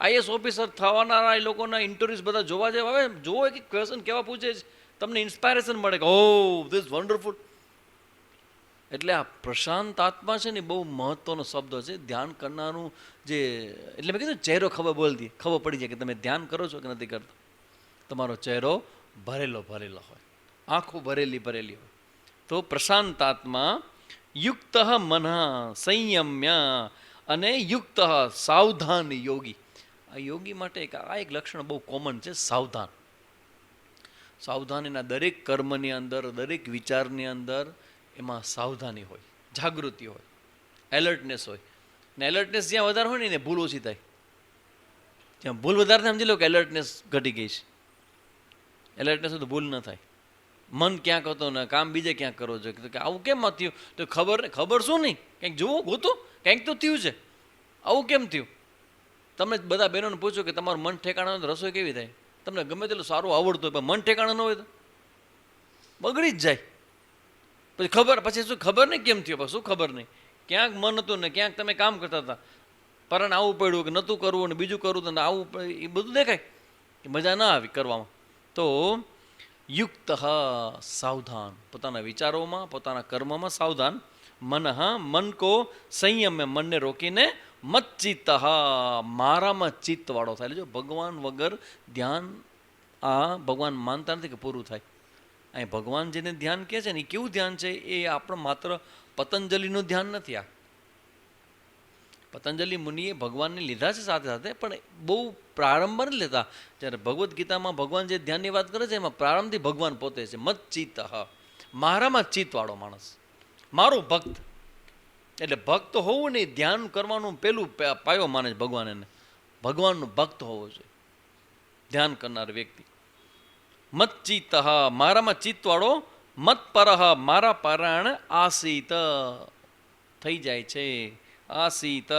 આઈએસ ઓફિસર થવાના એ લોકોના ઇન્ટરવ્યુઝ બધા જોવા જાય. હવે જોવો કે ક્વેશ્ચન કેવા પૂછે છે, તમને ઇન્સ્પાયરેશન મળે કે ઓ ધીસ વન્ડરફુલ. એટલે આ પ્રશાંત આત્મા છે ને, બહુ મહત્વનો શબ્દ છે. ધ્યાન કરનારું જે, એટલે મેં કીધું ચહેરો ખબર પડી જાય કે તમે ધ્યાન કરો છો કે નથી કરતા. તમારો ચહેરો ભરેલો હોય, આંખો ભરેલી હોય. તો પ્રશાંત આત્મા, યુક્ત મન સંયમ્ય, અને યુક્ત સાવધાન યોગી. આ યોગી માટે આ એક લક્ષણ બહુ કોમન છે, સાવધાન. સાવધાનીના દરેક કર્મની અંદર, દરેક વિચારની અંદર એમાં સાવધાની હોય, જાગૃતિ હોય, એલર્ટનેસ હોય. ને એલર્ટનેસ જ્યાં વધારે હોય ને એને ભૂલ ઓછી થાય. જ્યાં ભૂલ વધારે થાય સમજી લો કે એલર્ટનેસ ઘટી ગઈ છે. એલર્ટનેસ હોય તો ભૂલ ન થાય. મન ક્યાંક હતો ને કામ બીજે ક્યાંક કરો છો, કે આવું કેમ થયું? તો ખબર શું નહીં, કંઈક જુઓ, ગોતો, કંઈક તો થયું છે. આવું કેમ થયું? તમે બધા બહેનોને પૂછો કે તમારું મન ઠેકાણા તો રસોઈ કેવી થાય? તમને ગમે તેટલું સારું આવડતું હોય, પણ મન ઠેકાણા ન હોય તો બગડી જ જાય. પછી ખબર, પછી શું ખબર નહીં કેમ થયો, શું ખબર નહીં, ક્યાંક મન હતું ને ક્યાંક તમે કામ કરતા હતા, પરાણે આવવું પડ્યું કે નહોતું કરવું ને બીજું કરવું તો આવું, એ બધું દેખાય કે મજા ના આવી કરવામાં. તો યુક્ત સાવધાન, પોતાના વિચારોમાં પોતાના કર્મમાં સાવધાન. મન કો સંયમે, મનને રોકીને, મચ્ચિત્ત મારામાં ચિત્તવાળો થાય. એટલે જો ભગવાન વગર ધ્યાન, આ ભગવાન માનતા નથી કે પૂરું થાય. અહીં ભગવાન જેને ધ્યાન કહે છે ને એ કેવું ધ્યાન છે, એ આપણું માત્ર પતંજલિનું ધ્યાન નથી. આ પતંજલિ મુનિએ ભગવાનને લીધા છે સાથે સાથે, પણ બહુ પ્રારંભ નથી લેતા. જ્યારે ભગવદ્ ગીતામાં ભગવાન જે ધ્યાનની વાત કરે છે એમાં પ્રારંભથી ભગવાન પોતે છે. મત ચિત્ત, મારામાં ચિત્તવાળો માણસ, મારું ભક્ત. એટલે ભક્ત હોવું નહીં, ધ્યાન કરવાનું પેલું પાયો માને છે ભગવાન એને. ભગવાનનું ભક્ત હોવો જોઈએ ધ્યાન કરનાર વ્યક્તિ. મત ચિત્ત, મારામાં ચિત્તવાળો, મત પરહ, મારા પરાયણ આસીત થઈ જાય છે. આસીત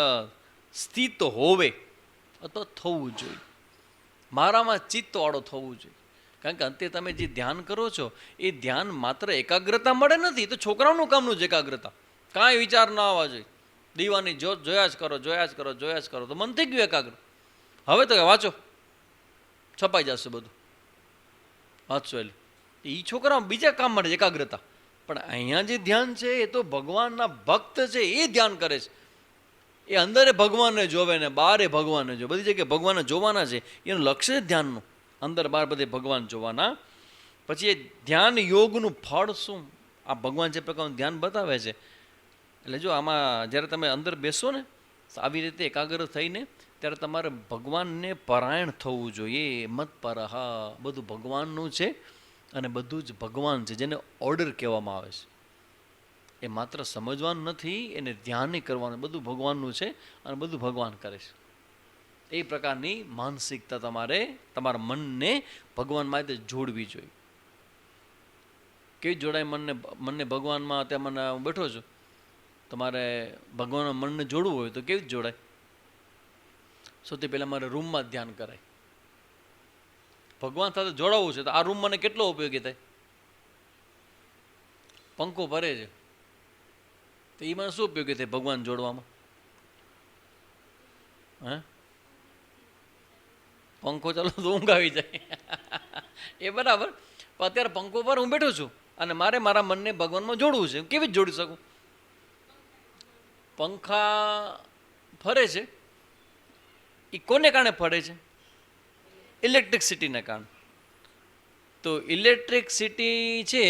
સ્થિત હોવે, તો થવું જોઈએ, મારામાં ચિત્તવાળો થવું જોઈએ. કારણ કે અંતે તમે જે ધ્યાન કરો છો એ ધ્યાન માત્ર એકાગ્રતા મળે નથી, તો છોકરાઓનું કામનું જ એકાગ્રતા, કાંઈ વિચાર ના આવવા જોઈએ. દીવાની જોત જોયા જ કરો, જોયા જ કરો, જોયા જ કરો, તો મન થઈ ગયું એકાગ્ર. હવે તો વાંચો, છપાઈ જશે બધું, વાંચશો એટલે એ છોકરાઓ બીજા કામ માટે એકાગ્રતા. પણ અહીંયા જે ધ્યાન છે એ તો ભગવાનના ભક્ત છે એ ધ્યાન કરે છે. એ અંદરે ભગવાનને જોવે ને બહારે ભગવાનને જોવે, બધી જગ્યાએ ભગવાનને જોવાના છે, એનું લક્ષ્ય જ ધ્યાનનું, અંદર બહાર બધે ભગવાન જોવાના. પછી એ ધ્યાન યોગનું ફળ શું, આ ભગવાન જે પ્રકારનું ધ્યાન બતાવે છે. એટલે જો આમાં જ્યારે તમે અંદર બેસો ને આવી રીતે એકાગ્ર થઈને, ત્યારે તમારે ભગવાનને પરાયણ થવું જોઈએ. મત પરહા, બધું ભગવાનનું છે અને બધું જ ભગવાન છે, જેને ઓર્ડર કહેવામાં આવે છે. એ માત્ર સમજવાનું નથી, એને ધ્યાન કરવાનું, બધું ભગવાનનું છે અને બધું ભગવાન કરે છે. એ પ્રકારની માનસિકતા તમારે તમારા મનને ભગવાન માટે જોડવી જોઈએ. કેવી જોડાય મનને ભગવાનમાં? અત્યારે મને હું બેઠો છું, તમારે ભગવાનના મનને જોડવું હોય તો કેવી જોડાય? સૌથી પહેલાં મારે રૂમમાં જ ધ્યાન કરાય. ભગવાન સાથે જોડાવવું છે તો આ રૂમ મને કેટલો ઉપયોગી થાય? પંખો ભરે છે તો એ મને શું ઉપયોગી થાય ભગવાન જોડવામાં? હે, પંખો ચાલો તો ઊંઘ આવી જાય એ બરાબર. પણ અત્યારે પંખો પર હું બેઠો છું અને મારે મારા મનને ભગવાનમાં જોડવું છે, કેવી રીતે જોડી શકું? પંખા ફરે છે, એ કોને કારણે ફરે છે? ઇલેક્ટ્રિસિટીને કારણે. તો ઇલેક્ટ્રિસિટી છે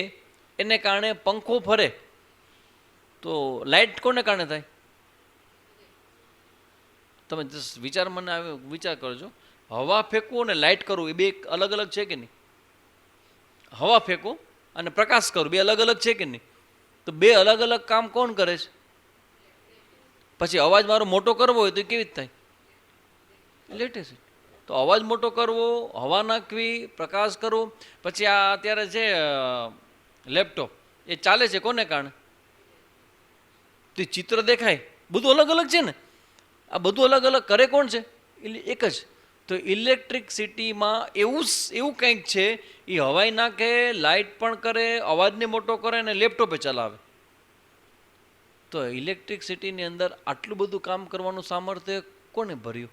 એને કારણે પંખો ફરે, તો લાઇટ કોને કારણે થાય? તમે વિચાર મને વિચાર કરજો. હવા ફેંકવું અને લાઇટ કરવું એ બે અલગ અલગ છે કે નહીં? હવા ફેંકવું અને પ્રકાશ કરવું બે અલગ અલગ છે કે નહીં? તો બે અલગ અલગ કામ કોણ કરે છે? પછી અવાજ મારો મોટો કરવો હોય તો કેવી રીતે થાય? ઇલેક્ટ્રિસિટી. તો અવાજ મોટો કરવો, હવા નાખવી, પ્રકાશ કરવો. પછી આ અત્યારે છે લેપટોપ, એ ચાલે છે કોને કારણે? તો ચિત્ર દેખાય, બધું અલગ અલગ છે ને. આ બધું અલગ અલગ કરે કોણ છે? એક જ. તો ઇલેક્ટ્રિકસિટીમાં એવું કંઈક છે, એ હવાઈ નાખે, લાઇટ પણ કરે, અવાજને મોટો કરે અને લેપટોપે ચલાવે. તો ઇલેક્ટ્રિકસિટીની અંદર આટલું બધું કામ કરવાનું સામર્થ્ય કોને ભર્યું?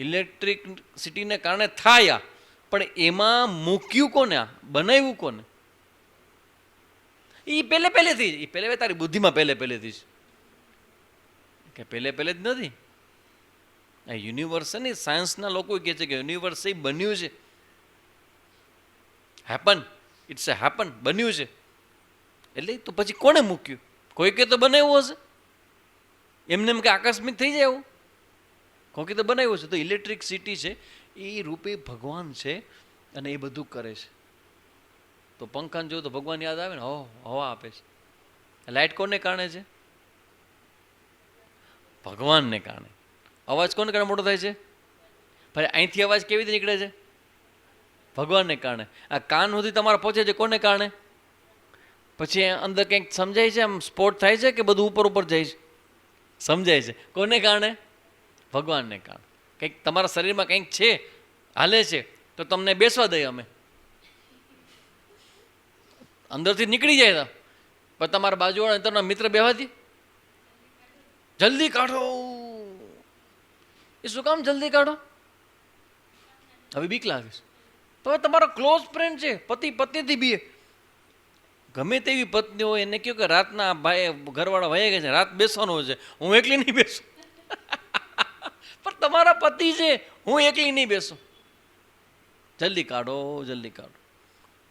ઇલેક્ટ્રિકસિટીને કારણે થાય, પણ એમાં મૂક્યું કોને? આ બનાવ્યું કોને? એ પહેલેથી જ, એ પહેલે તારી બુદ્ધિમાં પહેલેથી જ કે પહેલે જ નથી. આ યુનિવર્સ ની સાયન્સના લોકો કહે છે કે યુનિવર્સ એ બન્યું છે. હેપન, ઇટ્સ એ હેપન, બન્યું છે. એટલે તો પછી કોને મૂક્યું? કોઈ કે તો બનાવ્યું હશે, એમને એમ કે આકસ્મિક થઈ જાય એવું? કોઈ તો બનાવ્યું છે. તો ઇલેક્ટ્રિકસિટી છે એ રૂપે ભગવાન છે અને એ બધું કરે છે. તો પંખાને જોયું તો ભગવાન યાદ આવે ને, હવા આપે છે. લાઇટ કોને કારણે છે? ભગવાનને કારણે. અવાજ કોને કારણે મોટો થાય છે? પછી અહીંથી અવાજ કેવી રીતે નીકળે છે? ભગવાનને કારણે. આ કાન સુધી તમારા પહોંચે છે કોને કારણે? પછી અંદર કંઈક સમજાય છે, આમ સ્પોટ થાય છે કે બધું ઉપર જાય છે? સમજાય છે. કોને કારણે? ભગવાનને કારણે. કંઈક તમારા શરીરમાં કંઈક છે, હાલે છે, તો તમને બેસવા દઈએ અમે. અંદરથી નીકળી જાય પણ તમારા બાજુવાળા તમારા મિત્ર બેવાથી જલ્દી કાઢો. એ શું કામ જલ્દી કાઢો? હવે બીક લાગે છે. તો તમારો ક્લોઝ ફ્રેન્ડ છે, પતિ પત્નીથી બી ગમે તેવી પત્ની હોય એને કહ્યું કે રાતના ભાઈ ઘરવાળા વહી ગયા છે, રાત બેસવાનો છે, હું એકલી નહીં બેસું. પણ તમારા પતિ છે, હું એકલી નહીં બેસું. જલ્દી કાઢો, જલ્દી કાઢો.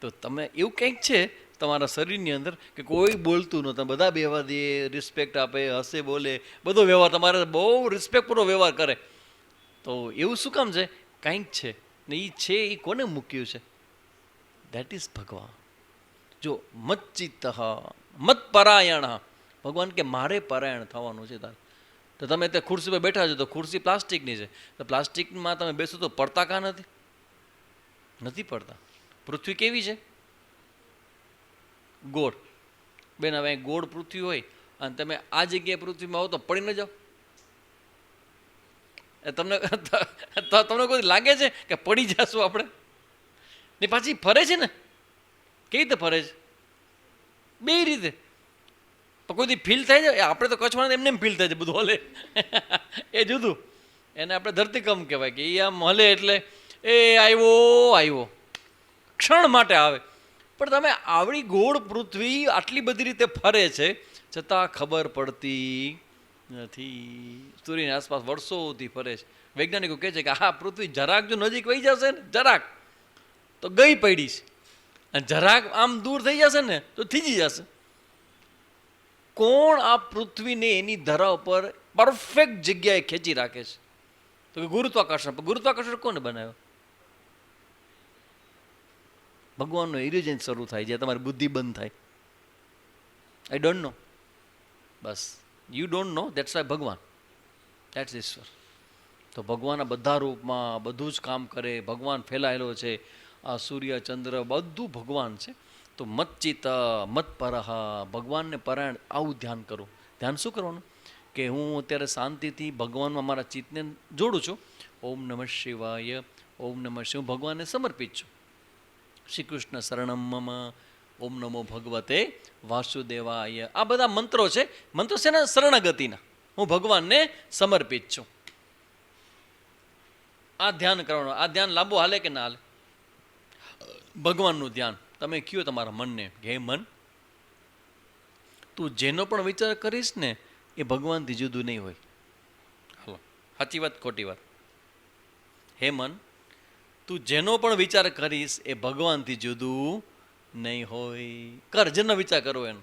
તો તમે એવું કંઈક છે તમારા શરીરની અંદર કે કોઈ બોલતું નહોતું, બધા બેવા દે, રિસ્પેક્ટ આપે, હસે બોલે, બધો વ્યવહાર તમારે બહુ રિસ્પેક્ટપૂર્વક વ્યવહાર કરે. તો એવું શું કામ છે? કંઈક છે ને એ છે એ કોને મૂક્યું છે? દેટ ઇઝ ભગવાન. જો મચ્ચિત્ત મત પરાયણ, ભગવાન કે મારે પરાયણ થવાનું છે તારે. તો તમે તે ખુરશી પર બેઠા છો તો ખુરશી પ્લાસ્ટિકની છે, તો પ્લાસ્ટિકમાં તમે બેસો તો પડતા કાં નથી પડતા. પૃથ્વી કેવી છે? ગોળ. બેન હવે ગોળ પૃથ્વી હોય અને તમે આ જગ્યાએ પૃથ્વીમાં આવો તો પડી ન જાઓ? તમને તમને કોઈ લાગે છે કે પડી જશું આપણે? ને પાછી ફરે છે ને, કેવી રીતે ફરે છે? બે રીતે. કોઈ ફીલ થાય છે? આપણે તો કચ્છમાં એમને ફીલ થાય છે બધું હલે, એ જુદું. એને આપણે ધરતીકંપ કહેવાય કે એ આમ હલે એટલે એ આવ્યો ક્ષણ માટે આવે. પણ તમે આવડી ગોળ પૃથ્વી આટલી બધી રીતે ફરે છે છતાં ખબર પડતી નથી. સૂર્યની આસપાસ વર્ષોથી ફરે છે. વૈજ્ઞાનિકો કહે છે કે આ પૃથ્વી જરાક જો નજીક વહી જશે ને, જરાક તો ગઈ પડી છે, અને જરાક આમ દૂર થઈ જશે ને તો થીજી જશે. કોણ આ પૃથ્વીને એની ધરા ઉપર પરફેક્ટ જગ્યાએ ખેંચી રાખે છે? તો કે ગુરુત્વાકર્ષણ. ગુરુત્વાકર્ષણ કોને બનાવ્યો? ભગવાનનો ઇરેજન શરૂ થાય છે, તમારી બુદ્ધિ બંધ થાય. I don't know. Bus you don't know, that's why ભગવાન, દેટ્સ ઈશ્વર. તો ભગવાનના બધા રૂપમાં બધું જ કામ કરે. ભગવાન ફેલાયેલો છે, આ સૂર્ય ચંદ્ર બધું ભગવાન છે. તો મચ્ચિત મત પરહ, ભગવાનને પરાયણ. આવું ધ્યાન કરું. ધ્યાન શું કરવાનું? કે હું અત્યારે શાંતિથી ભગવાનમાં મારા ચિત્તને જોડું છું. ઓમ નમઃ શિવાય, ઓમ નમઃ શિવાય. હું ભગવાનને સમર્પિત છું. શ્રી કૃષ્ણ શરણમ મમ, ઓમ નમો ભગવતે વાસુદેવાય. આ બધા મંત્રો છે. મંત્રો છે ને શરણાગતિના. હું ભગવાનને સમર્પિત છું. આ ધ્યાન કરવાનું. આ ધ્યાન લાંબુ હાલે કે ના હાલે? ભગવાનનું ધ્યાન તમે કયો તમારા મનને, હે મન, તું જેનો પણ વિચાર કરીશ ને એ ભગવાનથી જુદું નહીં હોય. હાલો, સાચી વાત ખોટી વાત? હે મન, તું જેનો પણ વિચાર કરીશ એ ભગવાનથી જુદું નહીં હોય. કર, જેનો વિચાર કરવો એનો.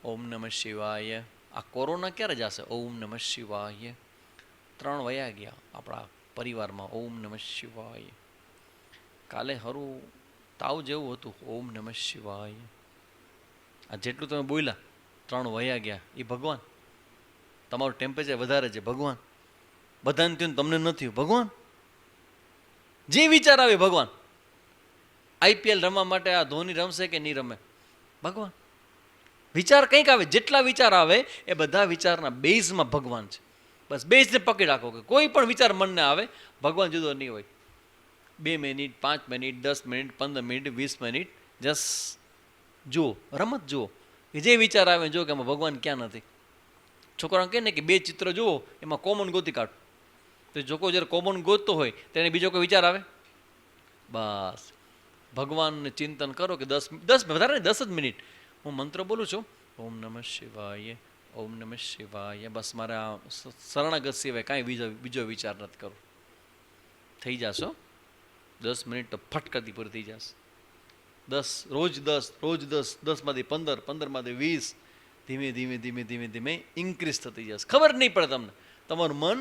ઓમ નમઃ શિવાય. આ કોરોના ક્યારે જશે? ઓમ નમઃ શિવાય. 3 વયા ગયા આપણા પરિવારમાં. ઓમ નમઃ શિવાય. કાલે હરું તાવ જેવું હતું. ઓમ નમઃ શિવાય. આ જેટલું તમે બોલ્યા 3 વયા ગયા એ ભગવાન. તમારું ટેમ્પરેચર વધારે છે ભગવાન. બધાને થયું તમને નથી ભગવાન. જે વિચાર આવે ભગવાન. IPL રમવા માટે આ ધોની રમશે કે નહીં રમે? ભગવાન. વિચાર કંઈક આવે, જેટલા વિચાર આવે એ બધા વિચારના બેઝમાં ભગવાન છે. બસ બેઝને પકડી રાખો કે કોઈ પણ વિચાર મનને આવે, ભગવાન જુદો નહીં હોય. 2 minute, 5 minute, 10 minute, 15 minute, 20 minute just જુઓ, રમત જુઓ. જે વિચાર આવે જો કે એમાં ભગવાન ક્યાં નથી. છોકરાને કહે ને કે 2 ચિત્ર જુઓ, એમાં કોમન ગોતી કાઢો. તો છોકરો જ્યારે કોમન ગોતતો હોય તેને બીજો કોઈ વિચાર આવે? બસ ભગવાનને ચિંતન કરો કે 10 વધારે નહીં 10 જ મિનિટ હું મંત્ર બોલું છું. ઓમ નમઃ શિવાય, ઓમ નમઃ શિવાય. બસ મારે આ શરણાગત સિવાય કાંઈ બીજો વિચાર નથી કરવો. થઈ જશો 10 મિનિટ તો ફટકતી પૂરી થઈ જશે. 10 રોજ 10માંથી 15, 15માંથી 20, ધીમે ધીમે ધીમે ધીમે ધીમે ઇન્ક્રીઝ થતી જશે. ખબર નહીં પડે તમને. તમારું મન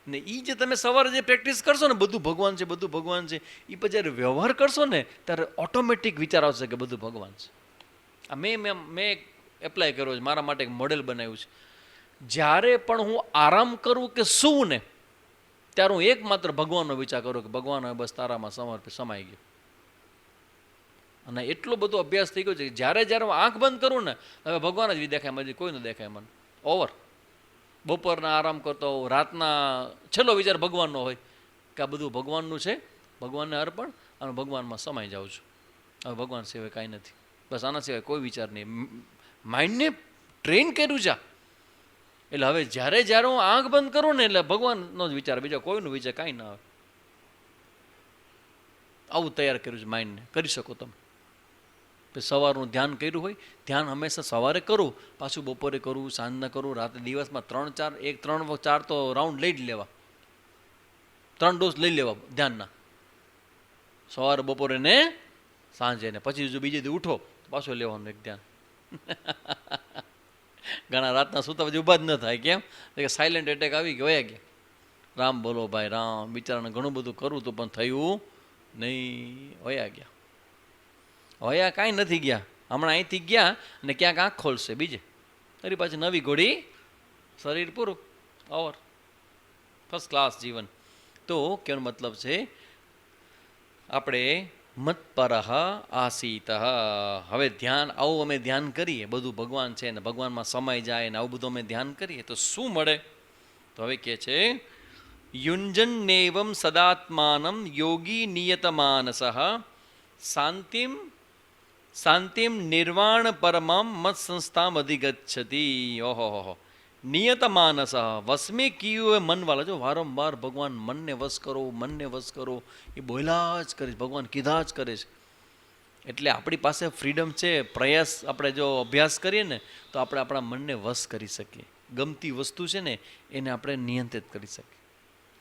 ને એ જે તમે સવારે જે પ્રેક્ટિસ કરશો ને બધું ભગવાન છે, બધું ભગવાન છે, એ પછી જ્યારે વ્યવહાર કરશો ને ત્યારે ઓટોમેટિક વિચાર આવશે કે બધું ભગવાન છે. આ મેં એપ્લાય કર્યો છે, મારા માટે એક મોડેલ બનાવ્યું છે. જ્યારે પણ હું આરામ કરું કે સૂવું ને ત્યારે હું એકમાત્ર ભગવાનનો વિચાર કરું કે ભગવાન હવે બસ તારામાં સમાઈ ગયો. અને એટલો બધો અભ્યાસ થઈ ગયો છે કે જ્યારે જ્યારે હું આંખ બંધ કરું ને હવે ભગવાન જ દેખાય, મને કોઈ ન દેખાય. મને ઓવર. બપોરના આરામ કરતો હોઉં, રાતના છેલ્લો વિચાર ભગવાનનો હોય કે આ બધું ભગવાનનું છે, ભગવાનને અર્પણ, અને ભગવાનમાં સમાઈ જાઉં છું. હવે ભગવાન સિવાય કાંઈ નથી, બસ આના સિવાય કોઈ વિચાર નહીં. માઇન્ડને ટ્રેન કર્યું છે. એટલે હવે જ્યારે જ્યારે હું આંખ બંધ કરું ને એટલે ભગવાનનો જ વિચાર, બીજા કોઈનો વિચાર કાંઈ ના આવે. આવું તૈયાર કર્યું છે માઇન્ડને. કરી શકો તમે. સવારનું ધ્યાન કર્યું હોય, ધ્યાન હંમેશા સવારે કરું, પાછું બપોરે કરું, સાંજના કરું, રાતે, દિવસમાં 3-4 તો રાઉન્ડ લઈ જ લેવા, 3 ડોઝ લઈ લેવા ધ્યાનના, સવારે, બપોરે ને સાંજે. ને પછી જો બીજે દી ઉઠો તો પાછું લેવાનું એક ધ્યાન. ઘણા રાતના સૂતા પછી ઊભા જ ન થાય. કેમ કે સાયલેન્ટ એટેક આવી ગયા, વયા ગયા. રામ બોલો ભાઈ રામ. બિચારાને ઘણું બધું કરવું તો પણ થયું નહીં, વયા ગયા. વયા કાંઈ નથી ગયા, હમણાં અહીંથી ગયા અને ક્યાંક આંખ ખોલશે બીજે, ફરી પાછી નવી ઘોડી, શરીર પૂરું, ઓવર, ફર્સ્ટ ક્લાસ જીવન. તો કેનો મતલબ છે, આપણે મત્પરઃ આસીત. હવે ધ્યાન, આવું અમે ધ્યાન કરીએ, બધું ભગવાન છે ને ભગવાનમાં સમય જાય ને આવું બધું અમે ધ્યાન કરીએ તો શું મળે? તો હવે કહે છે, યુંજન્નેવમ સદાત્માનમ યોગી નિયતમાનસઃ શાંતિમ નિર્વાણ પરમમ મત સંસ્થામ અધિગચ્છતિ. ઓહો, નિયતમાનસ, વસમે કિયું એ મનવાળા. જો વારંવાર ભગવાન મનને વશ કરો, મનને વશ કરો, એ બોલ્યા જ કરે છે, ભગવાન કીધા જ કરે છે. એટલે આપણી પાસે ફ્રીડમ છે. પ્રયાસ આપણે જો અભ્યાસ કરીએ ને તો આપણે આપણા મનને વશ કરી શકીએ. ગમતી વસ્તુ છે ને એને આપણે નિયંત્રિત કરી શકીએ.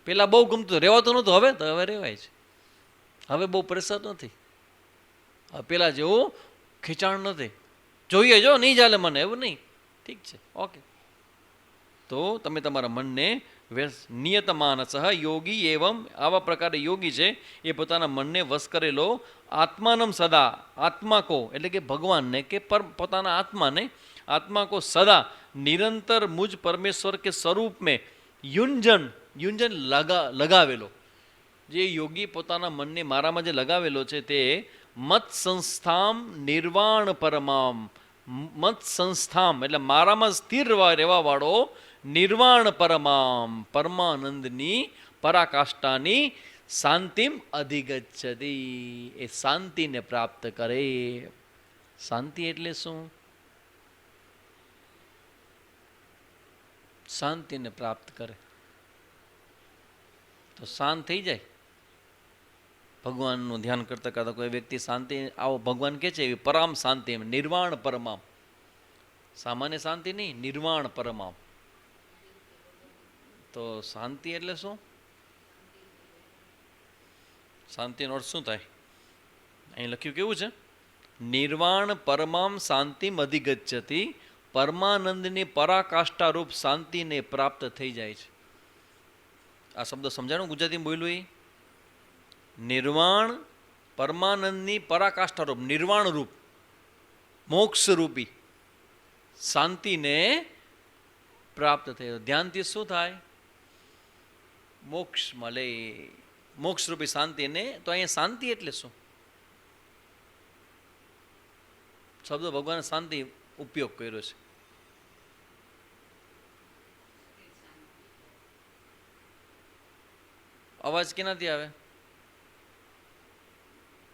પહેલાં બહુ ગમતું, રહેવાતું નહોતું, હવે રહેવાય છે. હવે બહુ પ્રેશર નથી, પેલા જેવું ખેંચાણ નથી. જોઈએ જો નહીં ચાલે મને, એવું નહીં, ઠીક છે, ઓકે. તો તમે તમારા મનને નિયતમાનસ યોગી એવમ, આવા પ્રકારે યોગી છે એ પોતાના મનને વશ કરેલો, આત્માનમ સદા, આત્મા કો એટલે કે ભગવાનને કે પોતાના આત્માને, આત્મા કો સદા નિરંતર મુજ પરમેશ્વર કે સ્વરૂપ મેં યુંજન લગાવેલો. જે યોગી પોતાના મનને મારામાં જે લગાવેલો છે તે મત સંસ્થામ નિર્વાણ પરમામ, મત સંસ્થામ એટલે મારામાં સ્થિર રહેવા વાળો, નિર્વાણ પરમામ પરમાનંદની પરાકાષ્ઠાની શાંતિમ અધિગચ્છતિ, એ શાંતિને પ્રાપ્ત કરે. શાંતિ એટલે શું? શાંતિને પ્રાપ્ત કરે તો શાંત થઈ જાય. ભગવાનનું ધ્યાન કરતા કરતા કોઈ વ્યક્તિ શાંતિ, આવો ભગવાન કહે છે એવી પરામ શાંતિ, નિર્વાણ પરમામ. સામાન્ય શાંતિ નહીં, નિર્વાણ પરમામ. તો શાંતિ એટલે શું? શાંતિનો અર્થ શું થાય? અહીં લખ્યું કેવું છે? નિર્વાણ પરમામ શાંતિમ અધિગચ્છતિ, પરમાનંદની પરાકાષ્ઠા રૂપ શાંતિને પ્રાપ્ત થઈ જાય છે. આ શબ્દ સમજાણું ગુજરાતીમાં બોલ્યું? એ નિર્વાણ, પરમાનંદની પરાકાષ્ઠા રૂપ, નિર્વાણ રૂપ, મોક્ષ રૂપી શાંતિને પ્રાપ્ત થયો. ધ્યાનથી શું થાય? મોક્ષ મળે, મોક્ષ રૂપી શાંતિને. તો અહીંયા શાંતિ એટલે શું? શબ્દ ભગવાને શાંતિ ઉપયોગ કર્યો છે. અવાજ કેનાથી આવે?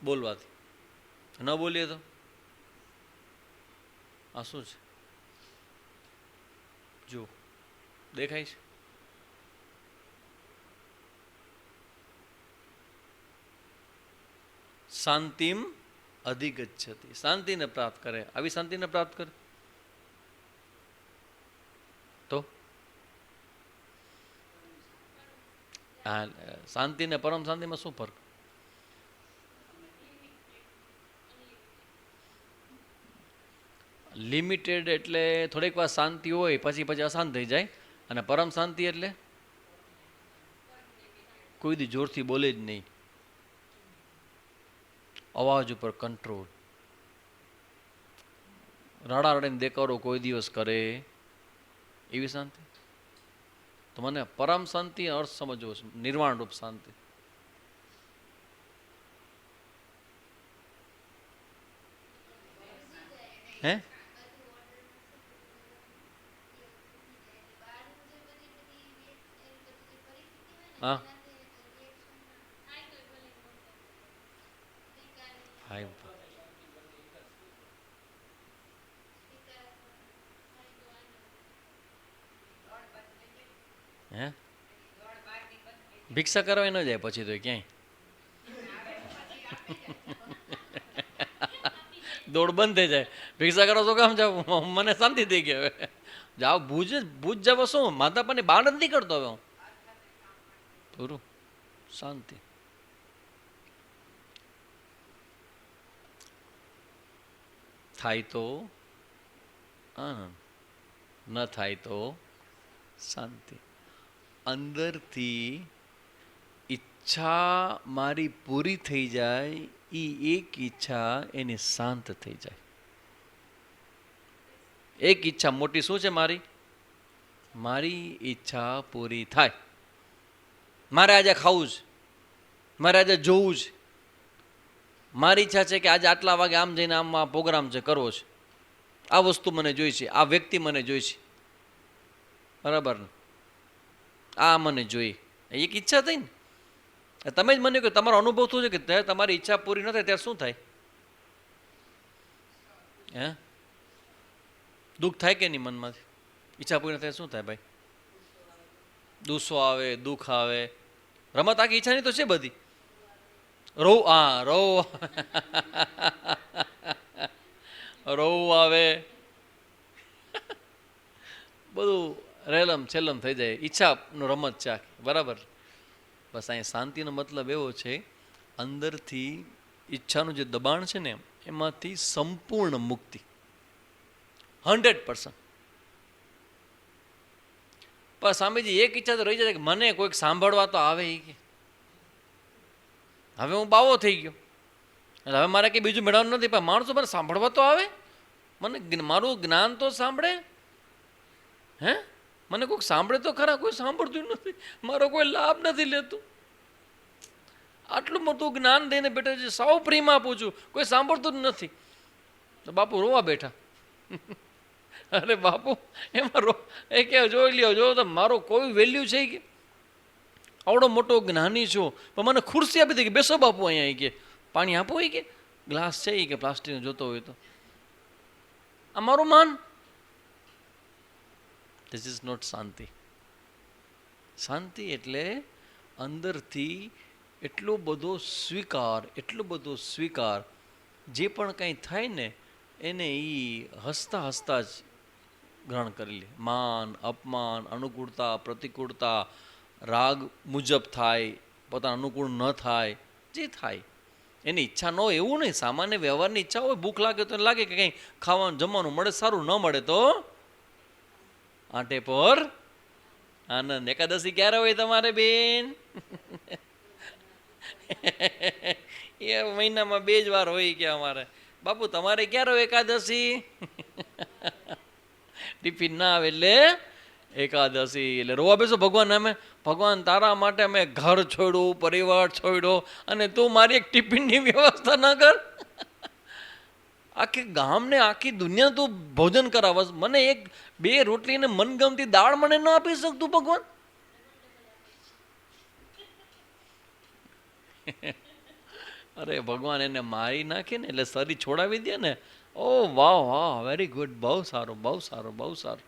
બોલવાથી. ન બોલીએ તો આ શું છે? જો દેખાય છે? શાંતિમ અધિગચ્છતિ, શાંતિને પ્રાપ્ત કરે. આવી શાંતિને પ્રાપ્ત કરે તો હા, શાંતિ ને પરમ શાંતિમાં શું ફરક? લિમિટેડ એટલે થોડીક વાર શાંતિ હોય પછી અશાંત થઈ જાય. અને પરમ શાંતિ એટલે કોઈ દી જોરથી બોલે જ નહીં, અવાજ ઉપર કંટ્રોલ, રાડા રડીને દેખાડો કોઈ દિવસ કરે એવી શાંતિ. તો મને પરમ શાંતિ અર્થ સમજવો છે, નિર્વાણ રૂપ શાંતિ. હે હા હા, હે ભિક્ષા કરવા ન જાય પછી તો ક્યાંય દોડ બંધ થઈ જાય. ભિક્ષા કરો તો કામ જાવ, મને શાંતિ થઈ ગઈ. હવે જાઓ ભુજ, ભુજ જાવ શું માધાપાની બહાર જ નહીં કરતો હવે હું પૂરું શાંતિ. થાય તો આનંદ, ન થાય તો શાંતિ. અંદરથી ઈચ્છા મારી પૂરી થઈ જાય, એ એક ઈચ્છા એની શાંત થઈ જાય. એક ઈચ્છા મોટી શું છે મારી? મારી ઈચ્છા પૂરી થાય. મારે આજે ખાવું છે, મારે આજે જોવું છે, મારી ઈચ્છા છે કે આજે આટલા વાગે આમ જઈને આમ આ પ્રોગ્રામ છે કરવો છે, આ વસ્તુ મને જોઈ છે, આ વ્યક્તિ મને જોઈ છે, બરાબર ને, આ મને જોઈ. એક ઈચ્છા થઈ ને. તમે જ મને કહો તમારો અનુભવ શું છે કે તમારી ઈચ્છા પૂરી ન થાય ત્યારે શું થાય? હે દુઃખ થાય કે નહીં મનમાંથી? ઈચ્છા પૂરી ન થાય શું થાય ભાઈ? ગુસ્સો આવે, દુઃખ આવે. રમત આખી ઈચ્છાની તો છે બધી. રોવ રોવું આવે, બધું રેલમ છેલમ થઈ જાય. ઈચ્છાનો રમત છે આખી, બરાબર. બસ અહીંયા શાંતિનો મતલબ એવો છે, અંદરથી ઈચ્છાનું જે દબાણ છે ને એમાંથી સંપૂર્ણ મુક્તિ, 100%. પણ સ્વામીજી એક ઈચ્છા તો રહી જાય કે મને કોઈક સાંભળવા તો આવે. એ કે હવે હું બાવો થઈ ગયો એટલે હવે મારે કંઈ બીજું મેળવવાનું નથી, પણ માણસો મને સાંભળવા તો આવે, મને મારું જ્ઞાન તો સાંભળે. હે મને કોઈક સાંભળે તો ખરા, કોઈ સાંભળતું નથી, મારો કોઈ લાભ નથી લેતું. આટલું મોટું જ્ઞાન દઈને બેઠા છે, સાવ પ્રેમ આપું છું, કોઈ સાંભળતું જ નથી. તો બાપુ રોવા બેઠા. અરે બાપુ એમાં એ કે જોઈ લ્યો, જો તો મારો કોઈ વેલ્યુ છે કે? આવડો મોટો જ્ઞાની છું પણ મને ખુરશી આપી દે કે બેસો બાપુ અહીંયા, કે પાણી આપો, એ કે ગ્લાસ છે એ કે પ્લાસ્ટિકનો જોતો હોય તો. આ મારું માન. ધીસ ઇઝ નોટ શાંતિ. શાંતિ એટલે અંદરથી એટલો બધો સ્વીકાર, એટલો બધો સ્વીકાર, જે પણ કંઈ થાય ને એને એ હસતા હસતા જ ગ્રહણ કરી લે. માન, અપમાન, અનુકૂળતા, પ્રતિકૂળતા, રાગ મુજબ થાય, પોતાના અનુકૂળ ન થાય, જે થાય એની ઈચ્છા ન હોય એવું નહીં. સામાન્ય વ્યવહારની ઈચ્છા હોય, ભૂખ લાગે તો લાગે કે કંઈ ખાવાનું જમવાનું મળે સારું, ન મળે તો આંટે પર આનંદ. એકાદશી ક્યારે હોય તમારે બેન? એ મહિનામાં 2 જ વાર હોય કે અમારે. બાપુ તમારે ક્યારે હોય એકાદશી? ટિફિન ના આવે એટલે એકાદશી. એટલે રોવા બેસો ભગવાન અમે, ભગવાન તારા માટે અમે ઘર છોડ્યું, પરિવાર છોડ્યો, અને તું મારી એક ટિફિનની વ્યવસ્થા ના કર. આખી ગામને, આખી દુનિયા તું ભોજન કરાવસ, મને 1-2 રોટલી ને મનગમતી દાળ મને ન આપી શકતું ભગવાન? અરે ભગવાન એને મારી નાખે ને એટલે શરીર છોડાવી દે ને, ઓ વાહ વાહ, વેરી ગુડ, બહુ સારું, બહુ સારું, બહુ સારું.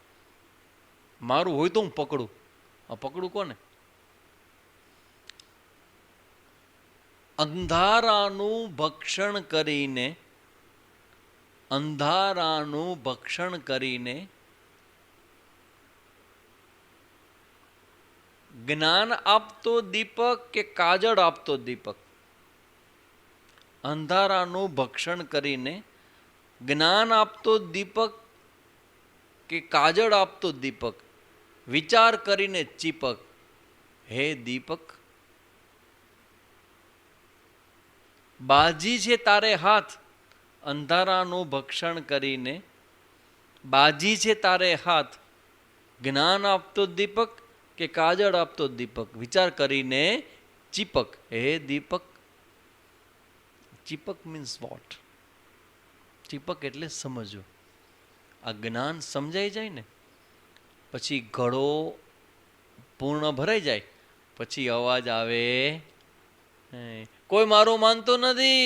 મારું હોય તો હું પકડું. પકડું કોને? અંધારાનું ભક્ષણ કરીને, અંધારાનું ભક્ષણ કરીને જ્ઞાન આપતો દીપક કે કાજળ આપતો દીપક? અંધારાનું ભક્ષણ કરીને જ્ઞાન આપતો દીપક કે કાજળ આપતો દીપક? વિચાર કરીને ચીપક. હે દીપક, બાજી છે તારે હાથ, અંધારાનું ભક્ષણ કરીને બાજી છે તારે હાથ, જ્ઞાન આપતો દીપક કે કાજળ આપતો દીપક? વિચાર કરીને ચીપક. હે દીપક. ચીપક મીન્સ વોટ? ચીપક એટલે સમજવું. આ જ્ઞાન સમજાઈ જાય ને પછી ઘડો પૂર્ણ ભરાઈ જાય, પછી અવાજ આવે, કોઈ મારું માનતો નથી,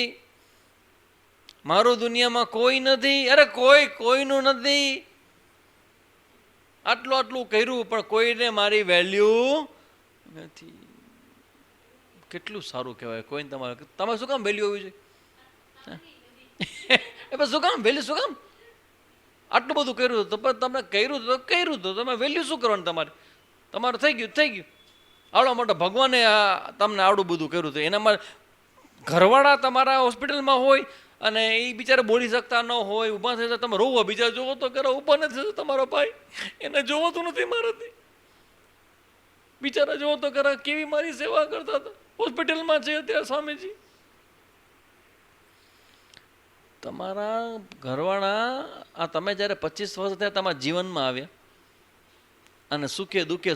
મારું દુનિયામાં કોઈ નથી. અરે કોઈ કોઈનું નથી. આટલું આટલું કર્યું પણ કોઈને મારી વેલ્યુ નથી. કેટલું સારું કહેવાય. કોઈને તમારે શું કામ વેલ્યુ હોવી જોઈએ? એ પણ શું કામ વેલ્યુ? શું કામ આટલું બધું કર્યું તો તમે કર્યું તો તમે વેલ્યુ શું કરવાનું? તમારે થઈ ગયું. આવડા મોટા ભગવાને તમને આવડું બધું કર્યું હતું. એનામાં ઘરવાળા તમારા હોસ્પિટલમાં હોય અને એ બિચારા બોલી શકતા ન હોય, ઊભા થઈ તમે રોવો, બીજા જોવો તો કરો, ઊભા નથી થતો તમારો ભાઈ, એને જોવાતું નથી મારાથી, બિચારા જોવો તો ખરા કેવી મારી સેવા કરતા હતા. હોસ્પિટલમાં છે અત્યારે સ્વામીજી. તમારા ઘરવાળા આ તમે જ્યારે 25 વર્ષ થયા તમારા જીવનમાં આવ્યા અને સુખે દુઃખે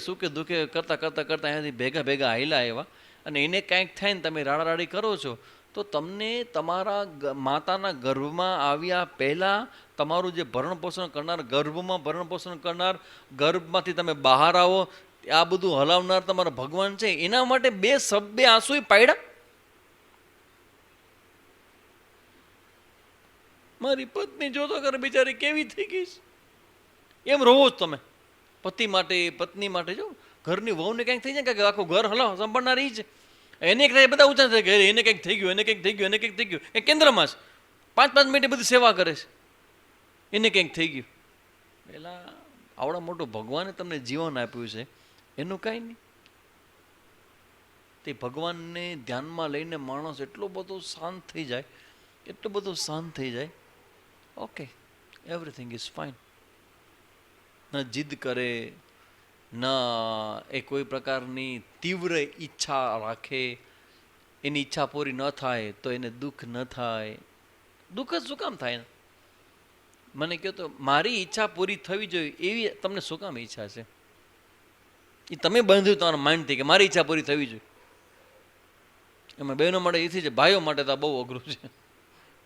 કરતા અહીંયાથી ભેગા હાલ્યા આવ્યા અને એને કાંઈક થાય ને તમે રાડારાડી કરો છો તો તમને તમારા માતાના ગર્ભમાં આવ્યા પહેલાં તમારું જે ભરણપોષણ કરનાર, ગર્ભમાં ભરણપોષણ કરનાર, ગર્ભમાંથી તમે બહાર આવો આ બધું હલાવનાર તમારા ભગવાન છે. એના માટે બે આંસુ પાડ્યા. મારી પત્ની જોતો કરે બિચારી કેવી થઈ ગઈ છે, એમ રોવો જ તમે પતિ માટે, પત્ની માટે. જો ઘરની વહુને કંઈક થઈ જાય કે આખું ઘર હલાવ સંભાળનાર છે, એને બધા ઊંચા થાય કે એને કંઈક થઈ ગયું, એને કંઈક થઈ ગયું. એ કેન્દ્રમાં છે, 5-5 મિનિટે બધી સેવા કરે છે, એને કંઈક થઈ ગયું. પેલા આવડા મોટું ભગવાને તમને જીવન આપ્યું છે એનું કાંઈ નહીં. તે ભગવાનને ધ્યાનમાં લઈને માણસ એટલો બધો શાંત થઈ જાય, ઓકે એવરીથિંગ ઇઝ ફાઇન. ન જીદ કરે, ન એ કોઈ પ્રકારની તીવ્ર ઈચ્છા રાખે, એની ઈચ્છા પૂરી ન થાય તો એને દુઃખ ન થાય. દુઃખ જ શું કામ થાય? મને કહો તો મારી ઈચ્છા પૂરી થવી જોઈએ એવી તમને શું કામ ઈચ્છા છે? એ તમે બંધ્યું તમારા માઇન્ડથી કે મારી ઈચ્છા પૂરી થવી જોઈએ. એમાં બહેનો માટે એથી છે, ભાઈઓ માટે તો બહુ અઘરું છે.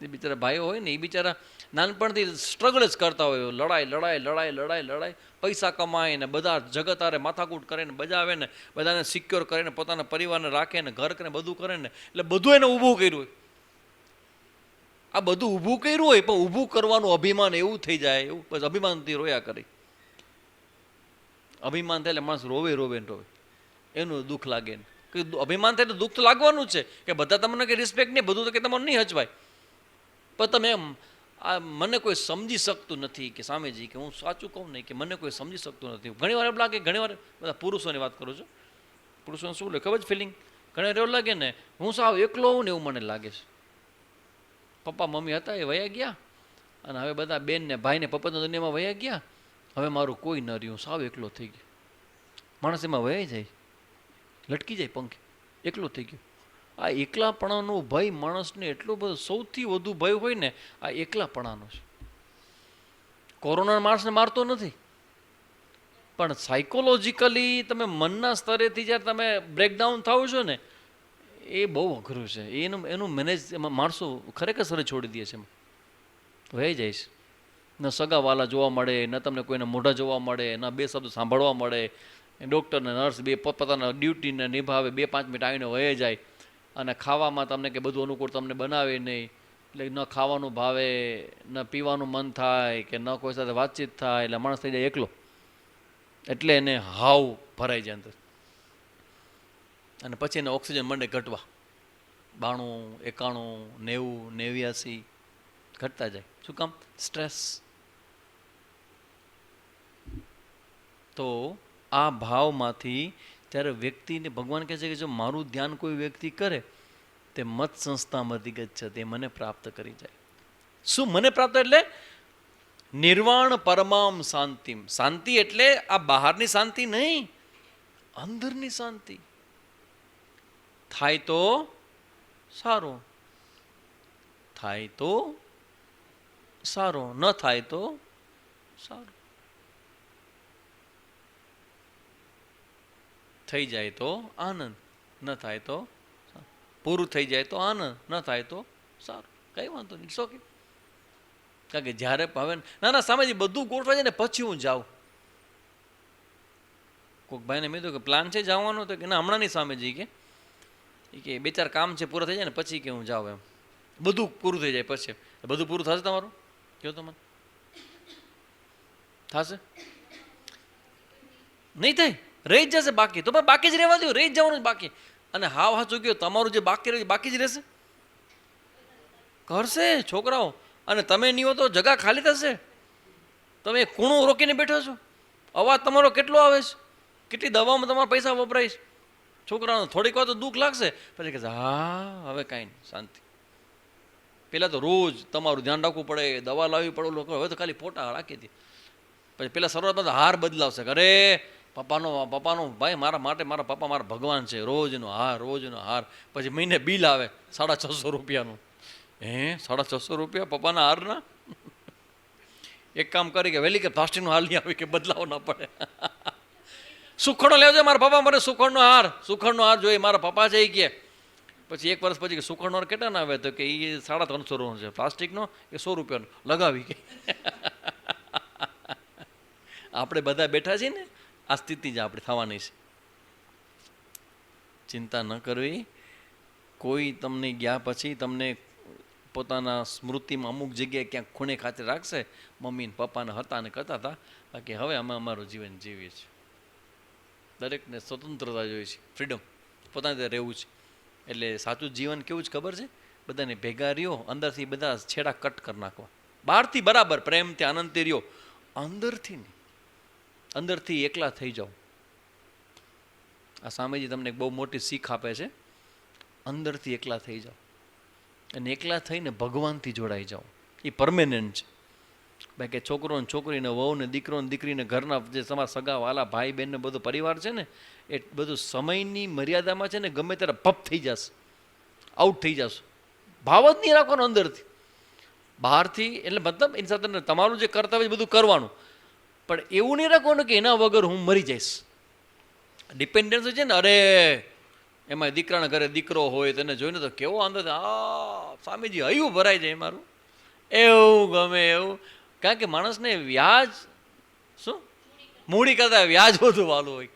એ બિચારા ભાઈઓ હોય ને એ બિચારા નાનપણથી સ્ટ્રગલ જ કરતા હોય, લડાઈ, પૈસા કમાય ને બધા જગત આરે માથાકૂટ કરે ને બજાવે ને બધાને સિક્યોર કરે ને પોતાના પરિવારને રાખે ને ઘર કરે બધું કરે ને, એટલે બધું એને ઊભું કર્યું હોય. આ બધું ઊભું કર્યું હોય પણ ઊભું કરવાનું અભિમાન એવું થઈ જાય, એવું બસ અભિમાનથી રોયા કરે. અભિમાન થાય એટલે માણસ રોવે, એનું દુઃખ લાગે ને. અભિમાન થાય તો દુઃખ તો લાગવાનું છે કે બધા તમને કંઈ રિસ્પેક્ટ નહીં, બધું તો કે તમારું નહીં હચવાય. પણ તમે એમ મને કોઈ સમજી શકતું નથી કે સ્વામીજી કે હું સાચું કહું નહીં કે મને કોઈ સમજી શકતું નથી. ઘણી વાર એવું લાગે, ઘણી વાર બધા પુરુષોની વાત કરું છું, પુરુષોને શું ખબર જ ફિલિંગ ઘણી વાર એવું લાગે ને હું સાવ એકલો હોઉં ને એવું મને લાગે છે. પપ્પા મમ્મી હતા એ વયા ગયા અને હવે બધા બેન ને ભાઈ ને પપ્પાની દુનિયામાં વયા ગયા, હવે મારું કોઈ ન રહ્યું, સાવ એકલો થઈ ગયો. માણસ એમાં વયા જાય, લટકી જાય પંખે, એકલો થઈ ગયો. આ એકલાપણાનો ભય માણસને એટલો બધો, સૌથી વધુ ભય હોય ને આ એકલાપણાનો છે. કોરોના માણસને મારતો નથી પણ સાયકોલોજીકલી તમે મનના સ્તરેથી જ્યારે તમે બ્રેકડાઉન થાવ છો ને એ બહુ અઘરું છે. એનું મેનેજ એમાં માણસો ખરેખર સરે છોડી દે છે, એમાં વહી જાય છે. ન સગાવાલા જોવા મળે, ન તમને કોઈને મોઢા જોવા મળે, ન બે શબ્દ સાંભળવા મળે. ડૉક્ટર ને નર્સ બે પોતપોતાના ડ્યુટીને નિભાવે, 2-5 મિનિટ આવીને વહી જાય. અને ખાવામાં તમને કે બધું અનુકૂળ તમને બનાવે નહીં, એટલે ન ખાવાનું ભાવે, ન પીવાનું મન થાય કે ન કોઈ સાથે વાતચીત થાય, એટલે માણસ થઈ જાય એકલો. એટલે એને હાવ ભરાઈ જાય અંદર અને પછી એને ઓક્સિજન મંડે ઘટવા, 92, 91, 90, 89 ઘટતા જાય. શું કામ? સ્ટ્રેસ. તો આ ભાવમાંથી ત્યારે વ્યક્તિને ભગવાન કહે છે કે જો મારું ધ્યાન કોઈ વ્યક્તિ કરે તે મત સંસ્થામાંથી ગચ્છ, તે મને પ્રાપ્ત કરી જાય. શું મને પ્રાપ્ત? એટલે નિર્વાણ પરમામ શાંતિમ. શાંતિ એટલે આ બહારની શાંતિ નહીં, અંદરની શાંતિ. થાય તો સારું, થાય તો સારું, ન થાય તો સારું. થઈ જાય તો આનંદ, ન થાય તો પૂરું થઈ જાય તો આનંદ, ન થાય તો સારું, કંઈ વાંધો નહીં, શોખી. કારણ કે જ્યારે હવે ના સામેથી બધું ગોઠવાય જાય ને પછી હું જાઉં. કોઈક ભાઈને મેં કીધું કે પ્લાન છે જવાનું, તો કે ના હમણાં નહીં સામેજી કે 2-4 કામ છે પૂરા થઈ જાય ને પછી કે હું જાઉં. એમ બધું પૂરું થઈ જાય પછી. બધું પૂરું થશે તમારું? કહો તો મને થશે? નહીં થાય, રહી જ જશે બાકી. તો પણ બાકી જ રહેવા દો, રહી જ જવાનું જ બાકી. અને હાવ હાચું કહ્યું, તમારું જે બાકી રહ્યું બાકી જ રહેશે, કરશે છોકરાઓ. અને તમે નહીં હો તો જગા ખાલી થશે. તમે ખૂણું રોકીને બેઠો છો, અવાજ તમારો કેટલો આવે છે, કેટલી દવામાં તમારા પૈસા વપરાય છે. છોકરાઓને થોડીક વાર તો દુઃખ લાગશે, પછી કહેશે હા હવે કાંઈ નહીં, શાંતિ. પહેલાં તો રોજ તમારું ધ્યાન રાખવું પડે, દવા લાવવી પડે, લોકો હવે તો ખાલી ફોટા રાખી હતી. પછી પહેલાં શરૂઆતમાં તો હાર બદલાવશે, અરે પપ્પાનો ભાઈ મારા માટે, મારા પપ્પા મારા ભગવાન છે, રોજનો હાર, રોજનો હાર. પછી મહિને બિલ આવે 650 રૂપિયાનું. 650 રૂપિયા પપ્પાના હારના? એક કામ કરી કે વહેલી કે પ્લાસ્ટિકનો હાર નહીં આવી કે બદલાવો ના પડે. સુખડનો લેવજો, મારા પપ્પા મને સુખડનો હાર જોઈએ, મારા પપ્પા છે એ કે. પછી એક વર્ષ પછી કે સુખડનો હાર કેટલા ના આવે, તો કે એ 350 રૂપિયાનો છે, પ્લાસ્ટિકનો એ 100 રૂપિયાનો લગાવી કે. આપણે બધા બેઠા છીએ ને, આ સ્થિતિ જ આપણે થવાની છે. ચિંતા ન કરવી. કોઈ તમને ગયા પછી તમને પોતાના સ્મૃતિમાં અમુક જગ્યાએ ક્યાંક ખૂણે ખાતે રાખશે, મમ્મી ને પપ્પાને હતા ને કરતા હતા, બાકી હવે અમે અમારું જીવન જીવીએ છીએ. દરેકને સ્વતંત્રતા જોઈએ છે, ફ્રીડમ, પોતાની રીતે રહેવું છે. એટલે સાચું જીવન કેવું જ ખબર છે, બધાને ભેગા રહ્યો, અંદરથી બધા છેડા કટ કરી નાખવા. બહારથી બરાબર પ્રેમથી આનંદથી રહ્યો, અંદરથી નહીં, અંદરથી એકલા થઈ જાઓ. આ સ્વામીજી તમને એક બહુ મોટી શીખ આપે છે, અંદરથી એકલા થઈ જાઓ અને એકલા થઈને ભગવાનથી જોડાઈ જાઓ. એ પરમેનન્ટ છે. બાકી છોકરો ને છોકરીને, વહુ ને દીકરો ને દીકરીને, ઘરના જે તમારા સગા વાલા ભાઈ બહેનને બધો પરિવાર છે ને, એ બધું સમયની મર્યાદામાં છે ને ગમે ત્યારે પપ થઈ જશે, આઉટ થઈ જશે. ભાવ જ નહીં રાખવાનો અંદરથી. બહારથી એટલે મતલબ એની સાથે તમારું જે કર્તવ્ય બધું કરવાનું, પણ એવું નહીં રાખવાનું કે એના વગર હું મરી જઈશ. ડિપેન્ડન્સ છે ને, અરે એમાં દીકરાના ઘરે દીકરો હોય તેને જોઈને તો કેવો અંદર સ્વામીજી હૈયું ભરાઈ જાય મારું, એવું ગમે એવું. કારણ કે માણસને વ્યાજ શું મૂડી કરતા વ્યાજ વધુ વાલું હોય.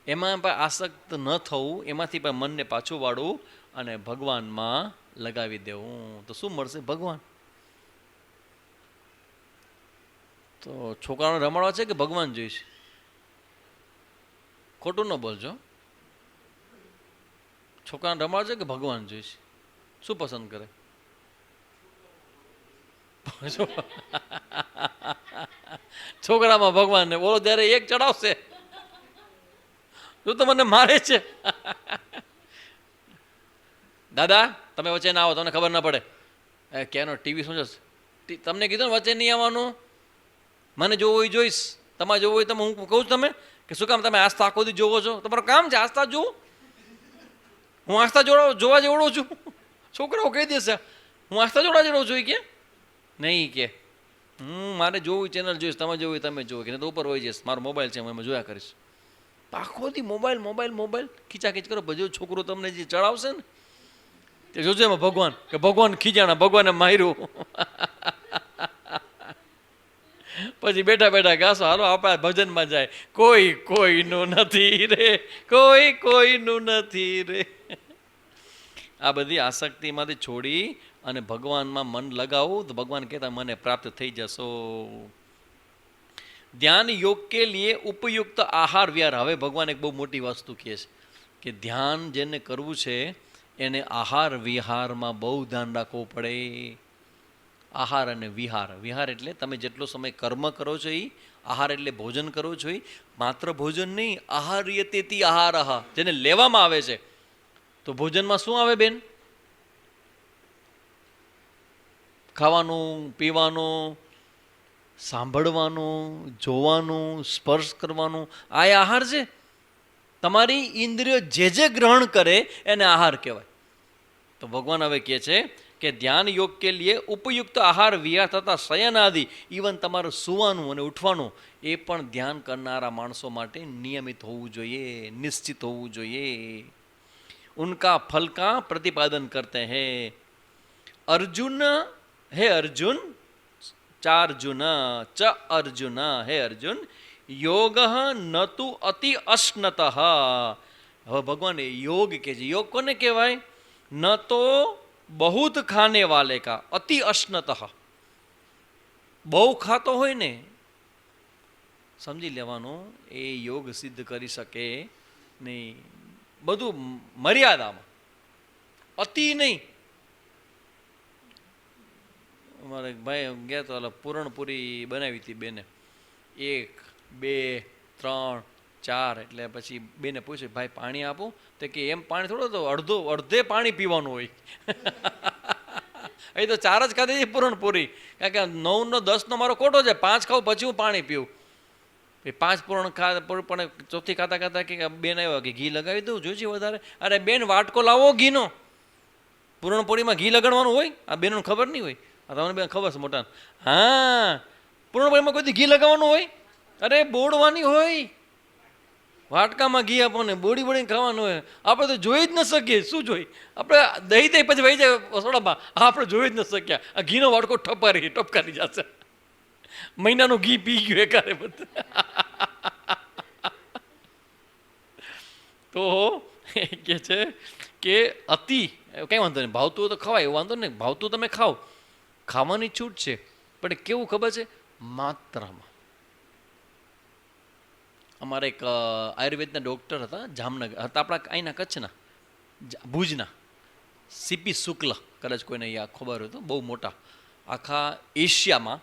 એમાં પણ આસક્ત ન થવું, એમાંથી પણ મનને પાછું વાળવું અને ભગવાનમાં લગાવી દેવું. તો શું મળશે? ભગવાન. તો છોકરાઓને રમાડવા છે કે ભગવાન જોઈશે? ખોટું ન બોલજો. છોકરાને રમાડવા છે કે ભગવાન જોઈશે? શું પસંદ કરે? છોકરામાં ભગવાન ને બોલો ત્યારે એક ચડાવશે, તું તો મને મારે છે. દાદા તમે વચ્ચે ના આવો, તમને ખબર ના પડે. ક્યાંનો ટીવી શું છે? તમને કીધું ને વચ્ચે નહીં આવવાનું. મને જોવું હોય જોઈશ, તમારે જોવું હોય તમે, હું કહું છું તમે કે શું કામ તમે આસ્થા આખો દી જોવો છો? તમારું કામ છે આસ્થા જોવું. હું આસ્થા જોવા જેવડો છું? છોકરાઓ કહી દેશે હું આસ્થા જોડા જેવડો છું કે નહીં, કે મારે જોવું ચેનલ જોઈશ, તમે જોવું તમે જોવો કે તો ઉપર હોય જઈશ, મારો મોબાઈલ છે હું એમાં જોયા કરીશ. આખો દી મોબાઈલ મોબાઈલ મોબાઈલ ખીચાખીચ કરો. બધું છોકરો તમને જે ચડાવશે ને તે જોજો એમાં ભગવાન, કે ભગવાન ખીજાણા, ભગવાને માર્યું. પછી બેઠા બેઠા ગાસો, હાલો આપણા ભજનમાં જાય, કોઈ કોઈનું નથી રે, કોઈ કોઈનું નથી રે. આ બધી આસક્તિમાંથી છોડી અને ભગવાનમાં મન લગાવું તો ભગવાન કહેતા મને પ્રાપ્ત થઈ જશો. ધ્યાન યોગ કે લીએ ઉપયુક્ત આહાર વિહાર. હવે ભગવાન એક બહુ મોટી વસ્તુ કહે છે કે ધ્યાન જેને કરવું છે એને આહાર વિહારમાં બહુ ધ્યાન રાખવું પડે. આહાર અને વિહાર. વિહાર એટલે તમે જેટલો સમય કર્મ કરો છો એ, આહાર એટલે ભોજન કરો છો એ. માત્ર ભોજન નહીં, આહાર્યતેતિ આહારઃ, જેને લેવામાં આવે છે. તો ભોજનમાં શું આવે બેન? ખાવાનું, પીવાનું, સાંભળવાનું, જોવાનું, સ્પર્શ કરવાનું, આ આહાર છે. તમારી ઇન્દ્રિયો જે જે ગ્રહણ કરે એને આહાર કહેવાય. તો ભગવાન હવે કહે છે કે ધ્યાન યોગ કે લીએ ઉપયુક્ત આહાર વિહાર તથા શયન આદિ, ઇવન તમારું સુવાનું અને ઉઠવાનું એ પણ ધ્યાન કરનારા માણસો માટે નિયમિત હોવું જોઈએ, નિશ્ચિત હોવું જોઈએ. ઉનકા ફલ કા પ્રતિપાદન કરતે હૈ. અર્જુન, હે અર્જુન, ચાર્જુન ચ અર્જુન, હે અર્જુન, યોગ ન તુ અતિ અશ્નત. હવે ભગવાન યોગ કે છે. યોગ કોને કહેવાય? ન તો બહુત ખાને વાલે કા, અતિ અશ્નત. બહુ ખાતો હોય ને સમજી લેવાનું એ યોગ સિદ્ધ કરી શકે નહીં. બધું મર્યાદામાં, અતિ નહીં. અમારે ભાઈ ગયા તો ઓલા પૂરણપુરી બનાવી હતી બેને, 1 2 3 4, એટલે પછી બેને પૂછ્યું ભાઈ પાણી આપું, તો કે એમ પાણી થોડું, તો અડધે પાણી પીવાનું હોય. એ તો 4 જ ખાધી છે પૂરણપુરી, કારણ કે 9 નો 10 નો મારો ખોટો છે, 5 ખાઉં પછી હું પાણી પીવું. 5 પૂરણ પણ ચોથી ખાતા ખાતા કે બેન આવ્યા કે ઘી લગાવી દઉં જોઈશે વધારે. અરે બેન વાટકો લાવો ઘીનો, પૂરણપુરીમાં ઘી લગાડવાનું હોય, આ બેનને ખબર નહીં હોય. તમને બેન ખબર છે મોટા? હા, પૂરણપુરીમાં કોઈ ઘી લગાવવાનું હોય? અરે બોડવાની હોય, વાટકામાં ઘી આપણને બોડી બોડીને ખાવાનું હોય. આપણે તો જોઈ જ ન શકીએ. શું જોઈ? આપણે દહીં દહીં પછી વહી જાય રસોડામાં, આપણે જોઈ જ ન શક્યા. આ ઘીનો વાટકો ટપકારી જશે. મહિનાનું ઘી પી ગયું એકારે બધું. તો કે છે કે અતિ કંઈ વાંધો નહીં, ભાવતું હોય તો ખવાય, એવું વાંધો નહીં, ભાવતું તમે ખાઓ, ખાવાની છૂટ છે. પણ કેવું ખબર છે? માત્રામાં. અમારે એક આયુર્વેદના ડૉક્ટર હતા, જામનગર હતા, આપણા અહીંના કચ્છના, ભુજના, સીપી શુક્લ, કદાચ કોઈને યા ખબર હોય તો, બહુ મોટા આખા એશિયામાં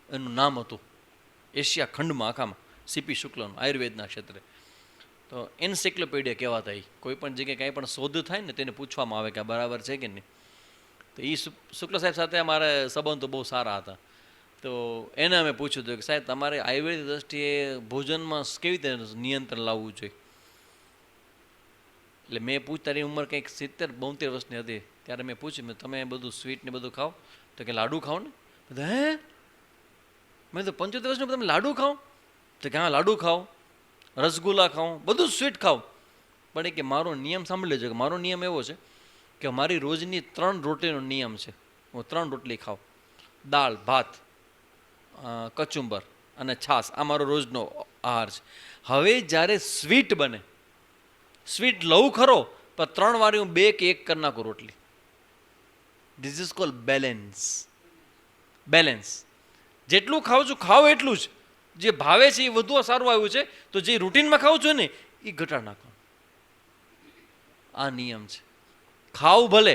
એનું નામ હતું, એશિયા ખંડમાં આખામાં સીપી શુક્લનું, આયુર્વેદના ક્ષેત્રે. તો એન્સાઇક્લોપીડિયા કહેવાતા. એ કોઈ પણ જગ્યાએ કાંઈ પણ શોધ થાય ને તેને પૂછવામાં આવે કે આ બરાબર છે કે નહીં. તો એ શુક્લ સાહેબ સાથે અમારા સંબંધો બહુ સારા હતા. તો એને અમે પૂછ્યું હતું કે સાહેબ તમારે આયુર્વેદ દ્રષ્ટિએ ભોજનમાં કેવી રીતે નિયંત્રણ લાવવું જોઈએ? એટલે મેં તારી ઉંમર કંઈક 70-72 વર્ષની હતી ત્યારે મેં પૂછ્યું, તમે બધું સ્વીટ ને બધું ખાઓ? તો કે લાડુ ખાઓ ને. હે, મેં તો 75 વર્ષનું તમે લાડુ ખાઓ? તો કે હા લાડુ ખાઓ, રસગુલ્લા ખાઓ, બધું સ્વીટ ખાઓ. પણ એ કે મારો નિયમ સાંભળી લેજો, કે મારો નિયમ એવો છે કે મારી રોજની 3 રોટલીનો નિયમ છે. હું 3 રોટલી ખાઉં, દાળ ભાત, કચુંબર અને છાશ, આ મારો રોજનો આહાર છે. હવે જ્યારે સ્વીટ બને, સ્વીટ લઉં ખરો, પણ 3 વાર હું 2 કે 1 કરી નાખું રોટલી. This is called balance. Balance. જેટલું ખાઉં છું ખાઓ એટલું જ, જે ભાવે છે એ વધુ સારું આવ્યું છે, તો જે રૂટીનમાં ખાઉં છું ને એ ઘટાડ નાખવાનું. આ નિયમ છે. ખાવું ભલે,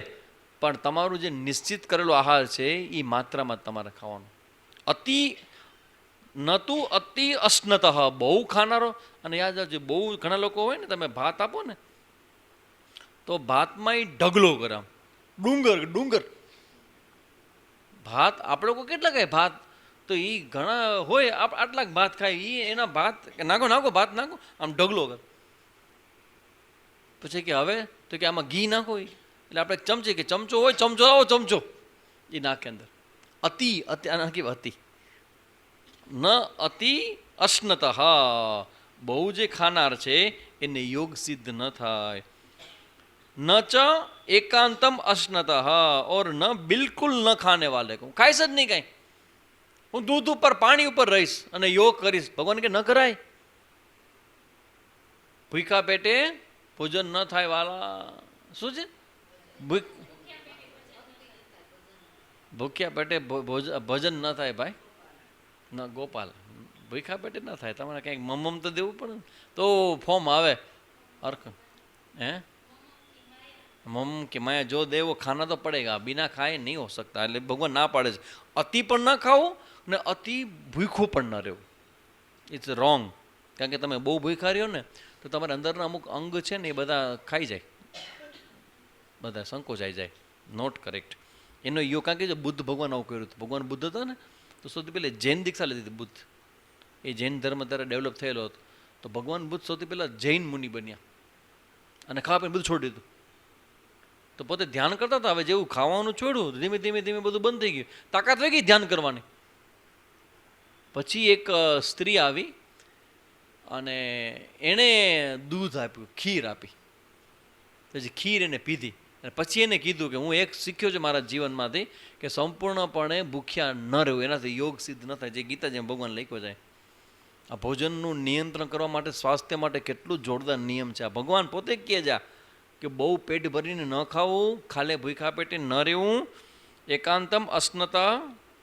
પણ તમારું જે નિશ્ચિત કરેલો આહાર છે એ માત્રામાં તમારે ખાવાનું. અતિ નતું અતિ અશ્નતઃ, બહુ ખાનારો. અને યાદ રાખજો, બહુ ઘણા લોકો હોય ને, તમે ભાત આપો ને તો ભાતમાં એ ઢગલો કરે, આમ ડુંગર ભાત. આપણે લોકો કેટલા ખાય ભાત? તો એ ઘણા હોય આટલા ભાત ખાય, એ એના ભાત નાખો ભાત નાખો, આમ ઢગલો કરે. પછી કે હવે તો કે આમાં ઘી નાખો. એટલે આપણે ચમચી કે ચમચો હોય, ચમચો આવો ચમચો એ નાખે અંદર. અતિ અતિ ન અતિ અશ્નતઃ, બહુ જે ખાનાર છે એને યોગ સિદ્ધ ન થાય. ન ચ એકાંતમ અશ્નતઃ ઓર ન બિલકુલ ન ખાને વાલે કો, ખાઈશ જ નહીં કાંઈ, હું દૂધ ઉપર પાણી ઉપર રહીશ અને યોગ કરીશ. ભગવાન કે ન કરાય. ભૂખ્યા પેટે ભોજન ન થાય વાલા. શું છે? ભૂખ્યા પેટે ભોજન ન થાય ભાઈ, ન ગોપાલ, ભૂખ્યા પેટે ન થાય. તમારે કંઈક મમમ તો દેવું પડે તો ફોર્મ આવે. અર્ક હે મમ કે માયા જો દેવો ખાના તો પડેગા, બિના ખાए નહીં હો શકતા. એટલે ભગવાન ના પાડે છે, અતિ પણ ન ખાવું ને અતિ ભૂખું પણ ન રહેવું. It's wrong. કારણ કે તમે બહુ ભૂખા રહ્યો ને તો તમારા અંદરના અમુક અંગ છે ને એ બધા ખાઈ જાય, બધા સંકોચાઈ જાય. Not correct. એનો યોગ, કારણ કે જો બુદ્ધ ભગવાન આવું કર્યું હતું. ભગવાન બુદ્ધ હતા ને તો સૌથી પહેલાં જૈન દીક્ષા લીધી હતી બુદ્ધ. એ જૈન ધર્મ ત્યારે ડેવલપ થયેલો હતો. તો ભગવાન બુદ્ધ સૌથી પહેલાં જૈન મુનિ બન્યા અને ખાવા પીને બધું છોડી દીધું. તો પોતે ધ્યાન કરતા હતા. હવે જેવું ખાવાનું છોડ્યું, ધીમે ધીમે બધું બંધ થઈ ગયું, તાકાત વહી ગઈ ધ્યાન કરવાની. પછી એક સ્ત્રી આવી અને એણે દૂધ આપ્યું, ખીર આપી. પછી ખીર એને પીધી અને પછી એને કીધું કે હું એક શીખ્યો છું મારા જીવનમાંથી કે સંપૂર્ણપણે ભૂખ્યા ન રહેવું, એનાથી યોગ સિદ્ધ ન થાય. જે ગીતા જેમ ભગવાન લખ્યો જાય. આ ભોજનનું નિયંત્રણ કરવા માટે, સ્વાસ્થ્ય માટે કેટલું જોરદાર નિયમ છે. આ ભગવાન પોતે કહે છે કે બહુ પેટ ભરીને ન ખાવું, ખાલે ભૂખ્યા પેટે ન રહેવું. એકાંતમ અશ્નતઃ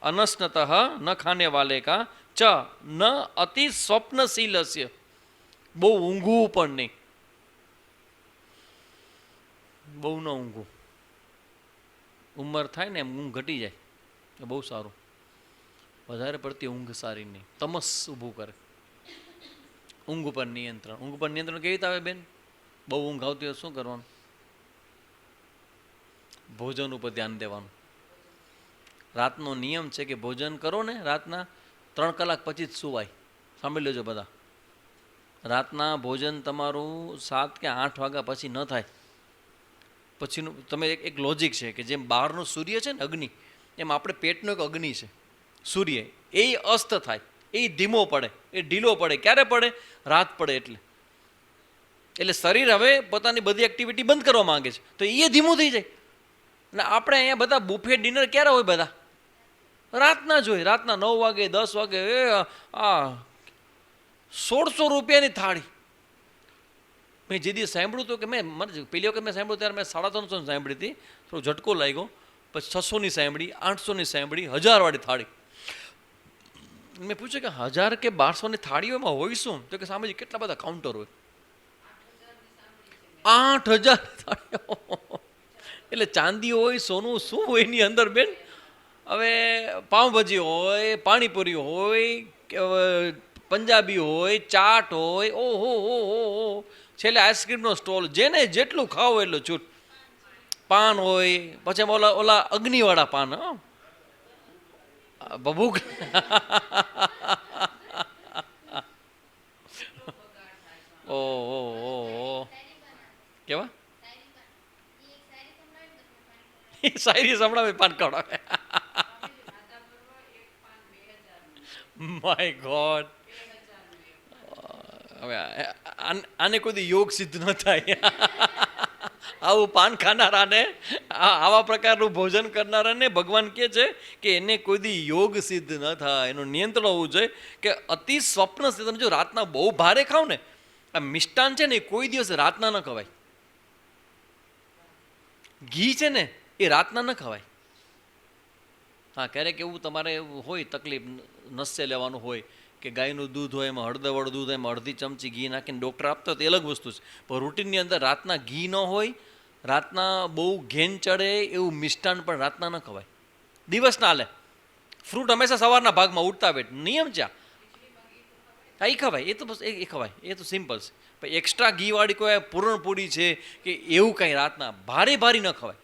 અનશ્નતઃ ન ખાને વાલે કા ચ ન અતિ સ્વપ્નશીલસ્ય, બહુ ઊંઘવું પણ નહીં, બહુ ન ઊંઘવું. ઉંમર થાય ને એમ ઊંઘ ઘટી જાય તો બહુ સારું. વધારે પડતી ઊંઘ સારી નહીં, તમસ ઊભું કરે. ઊંઘ ઉપર નિયંત્રણ. ઊંઘ પર નિયંત્રણ કેવી રીતે આવે બેન? બહુ ઊંઘ આવતી હોય શું કરવાનું? ભોજન ઉપર ધ્યાન દેવાનું. રાતનો નિયમ છે કે ભોજન કરો ને રાતના 3 કલાક પછી જ સુવાય. સાંભળી લેજો બધા. રાતના ભોજન તમારું 7 કે 8 વાગ્યા પછી ન થાય. પછીનું તમે એક લોજિક છે કે જેમ બહારનો સૂર્ય છે ને અગ્નિ, એમ આપણે પેટનો એક અગ્નિ છે સૂર્ય, એ અસ્ત થાય, એ ધીમો પડે, એ ઢીલો પડે. ક્યારે પડે? રાત પડે એટલે. એટલે શરીર હવે પોતાની બધી એક્ટિવિટી બંધ કરવા માંગે છે, તો એ ધીમું થઈ જાય. અને આપણે અહીંયા બધા બુફે ડિનર ક્યારે હોય? બધા રાતના જ હોય. રાતના 9 વાગે 10 વાગે. આ 1600 રૂપિયાની થાળી. મેં જે દિવસ સાંભળ્યું હતું કે મને પહેલી વખત મેં સાંભળ્યું ત્યારે મેં 350 સાંભળી હતી, થોડો ઝટકો લાગ્યો. પછી 600ની સાંભળી, 800ની સાંભળી, 1000વાળી થાળી. મેં પૂછ્યું કે 1000 કે 1200ની થાળીઓમાં હોય શું? તો કે સામે કેટલા બધા કાઉન્ટર હોય. 8000 થાળીઓ. એટલે ચાંદી હોય, સોનું શું હોય એની અંદર બેન? હવે પાઉંભાજી હોય, પાણીપુરી હોય, પંજાબી હોય, ચાટ હોય, ઓહો હો હો હો, છેલ્લે આઈસ્ક્રીમનો સ્ટોલ, જેને જેટલું ખાવો એટલું છૂટ. પાન હોય, પછી ઓલા અગ્નિવાળા પાન, બબૂક. ઓહો કેવા શાયરી સંભળાવે, પાન કવડાવે. My God. હવે આને કોઈ યોગ સિદ્ધ ન થાય. આવું પાન ખાનારાને, આવા પ્રકારનું ભોજન કરનારાને ભગવાન કહે છે કે એને કોઈ દી યોગ સિદ્ધ ન થાય. એનું નિયંત્રણ હોવું જોઈએ કે અતિ સ્વપ્ન. તમે જો રાતના બહુ ભારે ખાવ ને, આ મિષ્ટાન છે ને એ કોઈ દિવસ રાતના ન ખવાય. ઘી છે ને એ રાતના ન ખવાય. હા, ક્યારેક એવું તમારે હોય તકલીફ, નસે લેવાનું હોય કે ગાયનું દૂધ હોય, એમાં હળદરવાળું દૂધ હોય, એમાં અડધી ચમચી ઘી નાખીને ડૉક્ટર આપતો તો એ અલગ વસ્તુ છે. પણ રૂટીનની અંદર રાતના ઘી ન હોય, રાતના બહુ ઘેન ચડે એવું મિષ્ટાન પણ રાતના ન ખવાય. દિવસ ના લે. ફ્રૂટ હંમેશા સવારના ભાગમાં ઉઠતા વેટ નિયમ છે. હા, એ ખવાય, એ તો બસ એ ખવાય, એ તો સિમ્પલ છે. પણ એક્સ્ટ્રા ઘીવાળી કોઈ પૂરણપૂરી છે કે એવું કાંઈ રાતના ભારે ભારી ન ખવાય.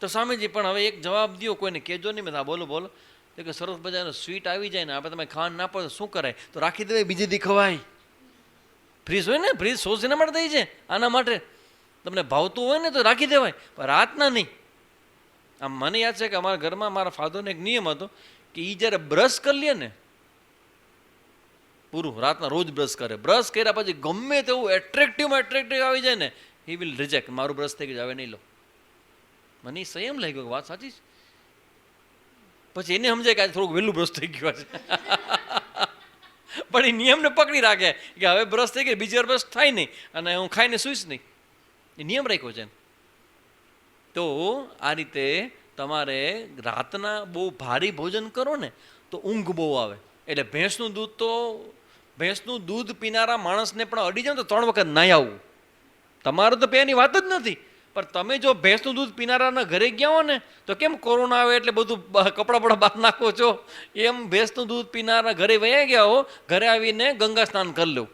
તો સ્વામીજી પણ હવે એક જવાબ દો, કોઈને કહેજો નહીં. બધા બોલો બોલો. તો કે સરસ મજાનો સ્વીટ આવી જાય ને, આપણે તમે ખાંડ ના પડે શું કરાય? તો રાખી દેવાય, બીજે દી ખવાય. ફ્રીજ હોય ને, ફ્રીજ સોસ એના માટે થઈ છે, આના માટે. તમને ભાવતું હોય ને તો રાખી દેવાય, પણ રાતના નહીં. આમ મને યાદ છે કે અમારા ઘરમાં મારા ફાધરનો એક નિયમ હતો કે એ જ્યારે બ્રશ કરી લે ને, પૂરું રાતના રોજ બ્રશ કરે. બ્રશ કર્યા પછી ગમે તેવું એટ્રેક્ટિવ આવી જાય ને, હી વિલ રિજેક્ટ. મારું બ્રશ થઈ ગયું, હવે નહીં લો. મને સંયમ લાગ્યો કે વાત સાચી છે. પછી એને સમજાય કે આજે થોડુંક વહેલું બ્રશ થઈ ગયું છે. પણ એ નિયમને પકડી રાખે કે હવે બ્રશ થઈ ગઈ, બીજી વાર બ્રશ થાય નહીં અને હું ખાઈને સૂઈશ નહીં. એ નિયમ રાખ્યો છે. તો આ રીતે તમારે રાતના બહુ ભારી ભોજન કરો ને તો ઊંઘ બહુ આવે. એટલે ભેંસનું દૂધ પીનારા માણસને પણ અડી જાય તો 3 વખત નાહી આવવું. તમારે તો પેની વાત જ નથી. પણ તમે જો ભેંસનું દૂધ પીનારાના ઘરે ગયા હો ને તો કેમ કોરોના આવે એટલે બધું કપડાં બપડા બહાર નાખો છો, એમ ભેંસનું દૂધ પીનારા ઘરે વયા ગયા હો, ઘરે આવીને ગંગા સ્નાન કરી લેવું.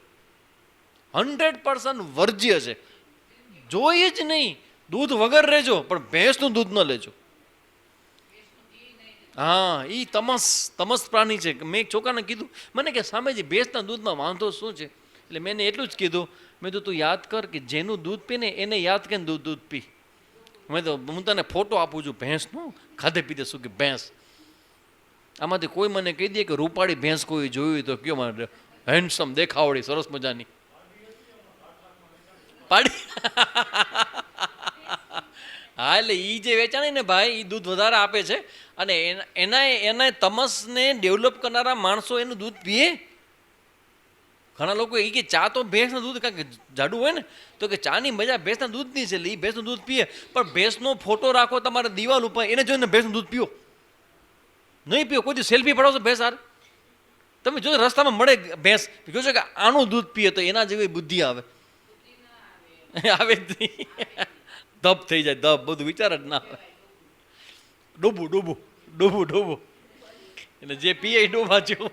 100% વર્જ્ય છે. જોઈએ જ નહીં, દૂધ વગર રહેજો પણ ભેંસનું દૂધ ન લેજો. હા, એ તમસ પ્રાણી છે. મેં એક છોકરાને કીધું, મને કે સામેજી ભેંસના દૂધમાં વાંધો શું છે? એટલે મેં એટલું જ કીધું, મેં તો તું યાદ કર કે જેનું દૂધ પી ને એને યાદ કે દૂધ પી. હું તને ફોટો આપું છું ભેંસનો, ખાધે પીધે શું કે ભેંસ. આમાંથી કોઈ મને કહી દે કે રૂપાળી ભેંસ કોઈ જોયું તો કયો, મને હેન્ડસમ દેખાવડી સરસ મજાની પાડી. હા, એટલે એ જે વેચાણી ને ભાઈ, એ દૂધ વધારે આપે છે. અને એના તમસને ડેવલપ કરનારા માણસો એનું દૂધ પીએ. ઘણા લોકો એ કે ચા તો ભેંસનું દૂધ કારણ કે જાડું હોય ને, તો કે ચાની મજા ભેંસના દૂધની છે, એટલે એ ભેંસનું દૂધ પીએ. પણ ભેંસનો ફોટો રાખો તમારે દિવાલ ઉપર, એને જોઈને ભેંસનું દૂધ પીઓ. નહીં પીઓ. કોઈ સેલ્ફી પડાવશો ભેંસ હાર, તમે જો રસ્તામાં મળે ભેંસ, જોશો કે આનું દૂધ પીએ તો એના જેવી બુદ્ધિ આવે. આવે જ નહીં. ધબ થઈ જાય, ધબ, બધું વિચાર જ ના આવે. ડૂબું ડૂબું ડૂબું ડૂબું, એટલે જે પીએ એ ડૂબા જેવું.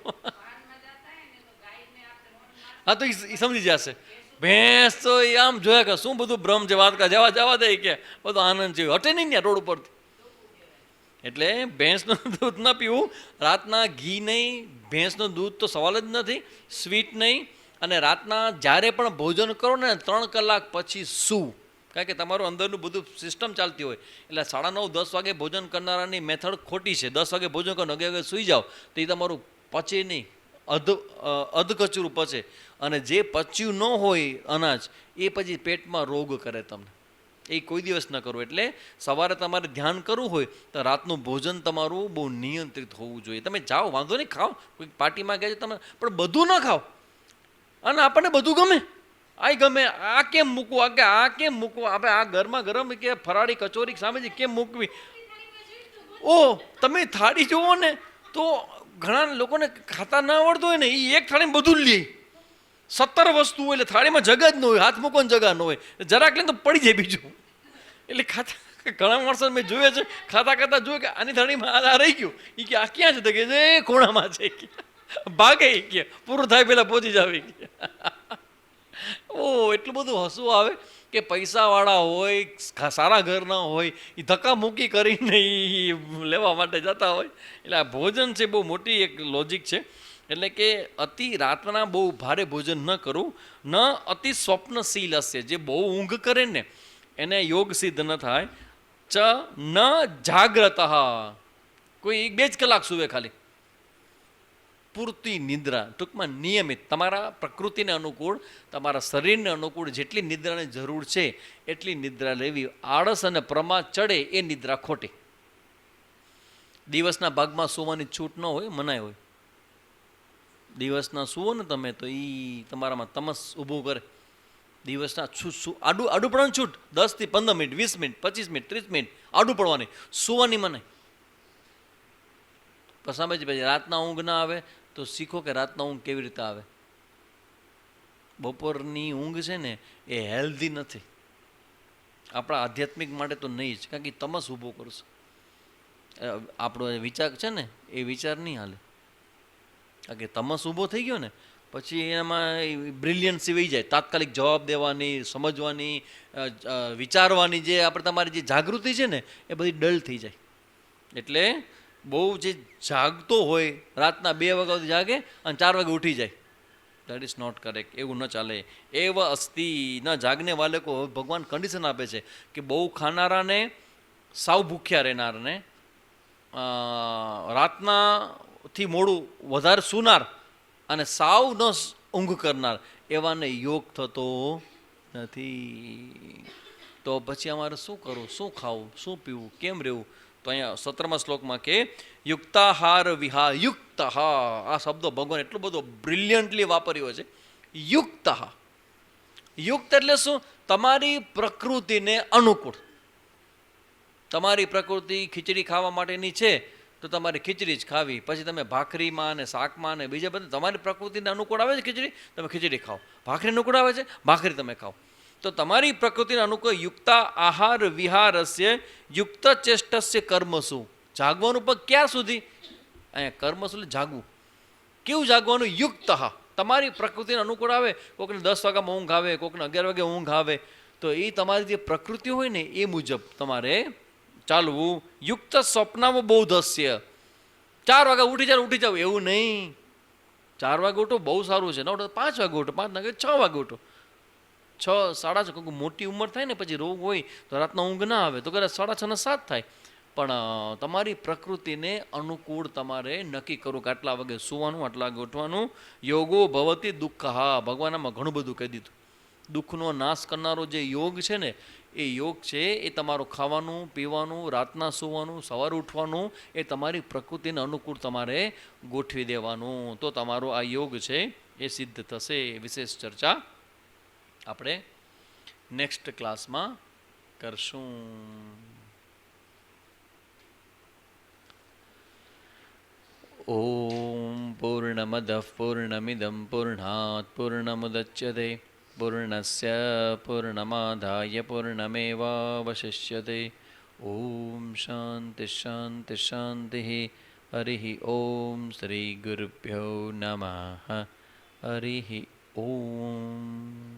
હા તો એ સમજી જશે. ભેંસ તો એ આમ જોયા કે શું બધું ભ્રમ છે, વાત જવા જવા દે કે બધું આનંદ છે, હટે નહીં ને રોડ ઉપરથી. એટલે ભેંસનું દૂધ ન પીવું, રાતના ઘી નહીં, ભેંસનું દૂધ તો સવાલ જ નથી, સ્વીટ નહીં. અને રાતના જ્યારે પણ ભોજન કરો ને 3 કલાક પછી સૂવું, કારણ કે તમારું અંદરનું બધું સિસ્ટમ ચાલતી હોય. એટલે 9:30 10 વાગે ભોજન કરનારાની મેથડ ખોટી છે. 10 વાગે ભોજન કરો, 11 વાગે સૂઈ જાઓ તો એ તમારું પચે નહીં, અધકચરું પચે. અને જે પચ્યું ન હોય અનાજ એ પછી પેટમાં રોગ કરે તમને. એ કોઈ દિવસ ન કરવું. એટલે સવારે તમારે ધ્યાન કરવું હોય તો રાતનું ભોજન તમારું બહુ નિયંત્રિત હોવું જોઈએ. તમે જાઓ, વાંધો નહીં, ખાઓ, કોઈ પાર્ટીમાં ગયા છો તમે, પણ બધું ન ખાઓ. અને આપણને બધું ગમે, આ ગમે, આ કેમ મૂકવું, આ કેમ મૂકવું, આપણે આ ગરમા ગરમ કે ફરાળી કચોરી સામે કેમ મૂકવી. ઓ તમે થાળી જુઓ ને તો ઘણા લોકોને ખાતા ના આવડતું હોય ને એ એક થાળીમાં બધું લે. 17 વસ્તુ હોય એટલે થાળીમાં જગા જ ન હોય, હાથ મૂકવાની જગા ન હોય, જરાક લઈને તો પડી જાય બીજું. એટલે ખાતા ઘણા માણસો મેં જોયા છે, ખાતા ખાતા જોયું કે આની થાળીમાં આ રહી ગયું, એ કે આ ક્યાં છે, તો કે એ કોણામાં છે, ભાગે કે પૂરું થાય પહેલાં પહોંચી જ આવી ગયા. ઓ એટલું બધું હસવું આવે કે પૈસાવાળા હોય, સારા ઘરના હોય, એ ધક્કા મૂકી કરીને લેવા માટે જતા હોય. એટલે આ ભોજન છે બહુ મોટી એક લોજિક છે. એટલે કે અતિ રાતના બહુ ભારે ભોજન ન કરવું. ન અતિ સ્વપ્નશીલ હશે, જે બહુ ઊંઘ કરે ને એને યોગ સિદ્ધ ન થાય. ચ ન જાગ્રત, કોઈ 2 જ કલાક સૂવે ખાલી, પૂરતી નિદ્રા, ટૂંકમાં નિયમિત, તમારા પ્રકૃતિને અનુકૂળ, તમારા શરીરને અનુકૂળ જેટલી નિદ્રાની જરૂર છે એટલી નિદ્રા લેવી. આળસ અને પ્રમાદ ચડે એ નિદ્રા ખોટી. દિવસના ભાગમાં સૂવાની છૂટ ન હોય, મનાય હોય. દિવસના સૂવો ને તમે તો એ તમારામાં તમસ ઊભું કરે. દિવસના આડું પડવાનું છૂટ, 10 થી 15 મિનિટ, 20 મિનિટ, 25 મિનિટ, 30 મિનિટ આડું પડવાની, સૂવાની મનાય. પછી રાતના ઊંઘ ના આવે તો શીખો કે રાતના ઊંઘ કેવી રીતે આવે. બપોરની ઊંઘ છે ને એ હેલ્ધી નથી, આપણા આધ્યાત્મિક માટે તો નહીં જ, કારણ કે તમસ ઊભો કરશે. આપણો વિચાર છે ને એ વિચાર નહીં હાલે, કારણ કે તમસ ઊભો થઈ ગયો ને પછી એમાં બ્રિલિયન્સી વહી જાય. તાત્કાલિક જવાબ દેવાની, સમજવાની, વિચારવાની જે આપણે તમારી જે જાગૃતિ છે ને એ બધી ડલ થઈ જાય. એટલે બહુ જે જાગતો હોય રાતના 2 વાગ્યા સુધી જાગે અને 4 વાગે ઉઠી જાય, દેટ ઇઝ નોટ કરેક્ટ. એવું ન ચાલે. એવ અસ્તિ ન જાગને વાલે કો ભગવાન કન્ડિશન આપે છે કે બહુ ખાનારાને, સાવ ભૂખ્યા રહેનારને, રાતનાથી મોડું વધારે સૂનાર અને સાવ ન ઊંઘ કરનાર એવાને યોગ થતો નથી. તો પછી અમારે શું કરવું, શું ખાવું, શું પીવું, કેમ રહેવું? તો અહીંયા 17મા શ્લોકમાં કે યુક્તાહાર વિહાર. યુક્ત, આ શબ્દો ભગવાન એટલો બધો બ્રિલિયન્ટલી વાપર્યો છે. યુક્ત, યુક્ત એટલે શું? તમારી પ્રકૃતિને અનુકૂળ. તમારી પ્રકૃતિ ખીચડી ખાવા માટેની છે તો તમારે ખીચડી જ ખાવી. પછી તમે ભાખરીમાં ને શાકમાં ને બીજા બધા તમારી પ્રકૃતિને અનુકૂળ આવે છે ખીચડી, તમે ખીચડી ખાઓ. ભાખરી અનુકૂળ આવે છે, ભાખરી તમે ખાઓ. તો તમારી પ્રકૃતિને અનુકૂળ યુક્તા આહાર વિહારસ્ય યુક્ત ચેષ્ટસ્ય કર્મસુ. જાગવાનું પણ ક્યાં સુધી? અહીંયા કર્મસુ એટલે જાગવું. કેવું જાગવાનું? યુક્ત, તમારી પ્રકૃતિને અનુકૂળ આવે. કોઈકને 10 વાગ્યામાં ઊંઘ આવે, કોઈકને 11 વાગે ઊંઘ આવે, તો એ તમારી જે પ્રકૃતિ હોય ને એ મુજબ તમારે ચાલવું. યુક્ત સ્વપ્નમાં બૌધસ્ય. 4 વાગે ઉઠી જાવ એવું નહીં. 4 વાગે ઉઠો બહુ સારું છે, ન ઉઠો 5 વાગે ઉઠો, 5 વાગે 6 વાગે ઉઠો, 6 સાડા 6. મોટી ઉંમર થાય ને પછી રોગ હોય તો રાતના ઊંઘ ના આવે તો કદાચ 6:30 ને 7 થાય. પણ તમારી પ્રકૃતિને અનુકૂળ તમારે નક્કી કરવું કે આટલા વાગે સૂવાનું, આટલા વાગે ઉઠવાનું. યોગો ભવતી દુઃખ, ભગવાન આમાં ઘણું બધું કહી દીધું. દુઃખનો નાશ કરનારો જે યોગ છે ને એ યોગ છે એ તમારું ખાવાનું, પીવાનું, રાતના સૂવાનું, સવારે ઉઠવાનું એ તમારી પ્રકૃતિને અનુકૂળ તમારે ગોઠવી દેવાનું. તો તમારો આ યોગ છે એ સિદ્ધ થશે. વિશેષ ચર્ચા આપણે નેક્સ્ટ ક્લાસમાં કરશું. ઓમ પૂર્ણમદઃ પૂર્ણમિદં પૂર્ણાત પૂર્ણમુદચ્યતે પૂર્ણસ્ય પૂર્ણમાદાય પૂર્ણમેવાવશિષ્યતે. ઓમ શાંતિ શાંતિ શાંતિ. હરિ ઓમ શ્રી ગુરુભ્યો નમઃ. હરિ ઓમ.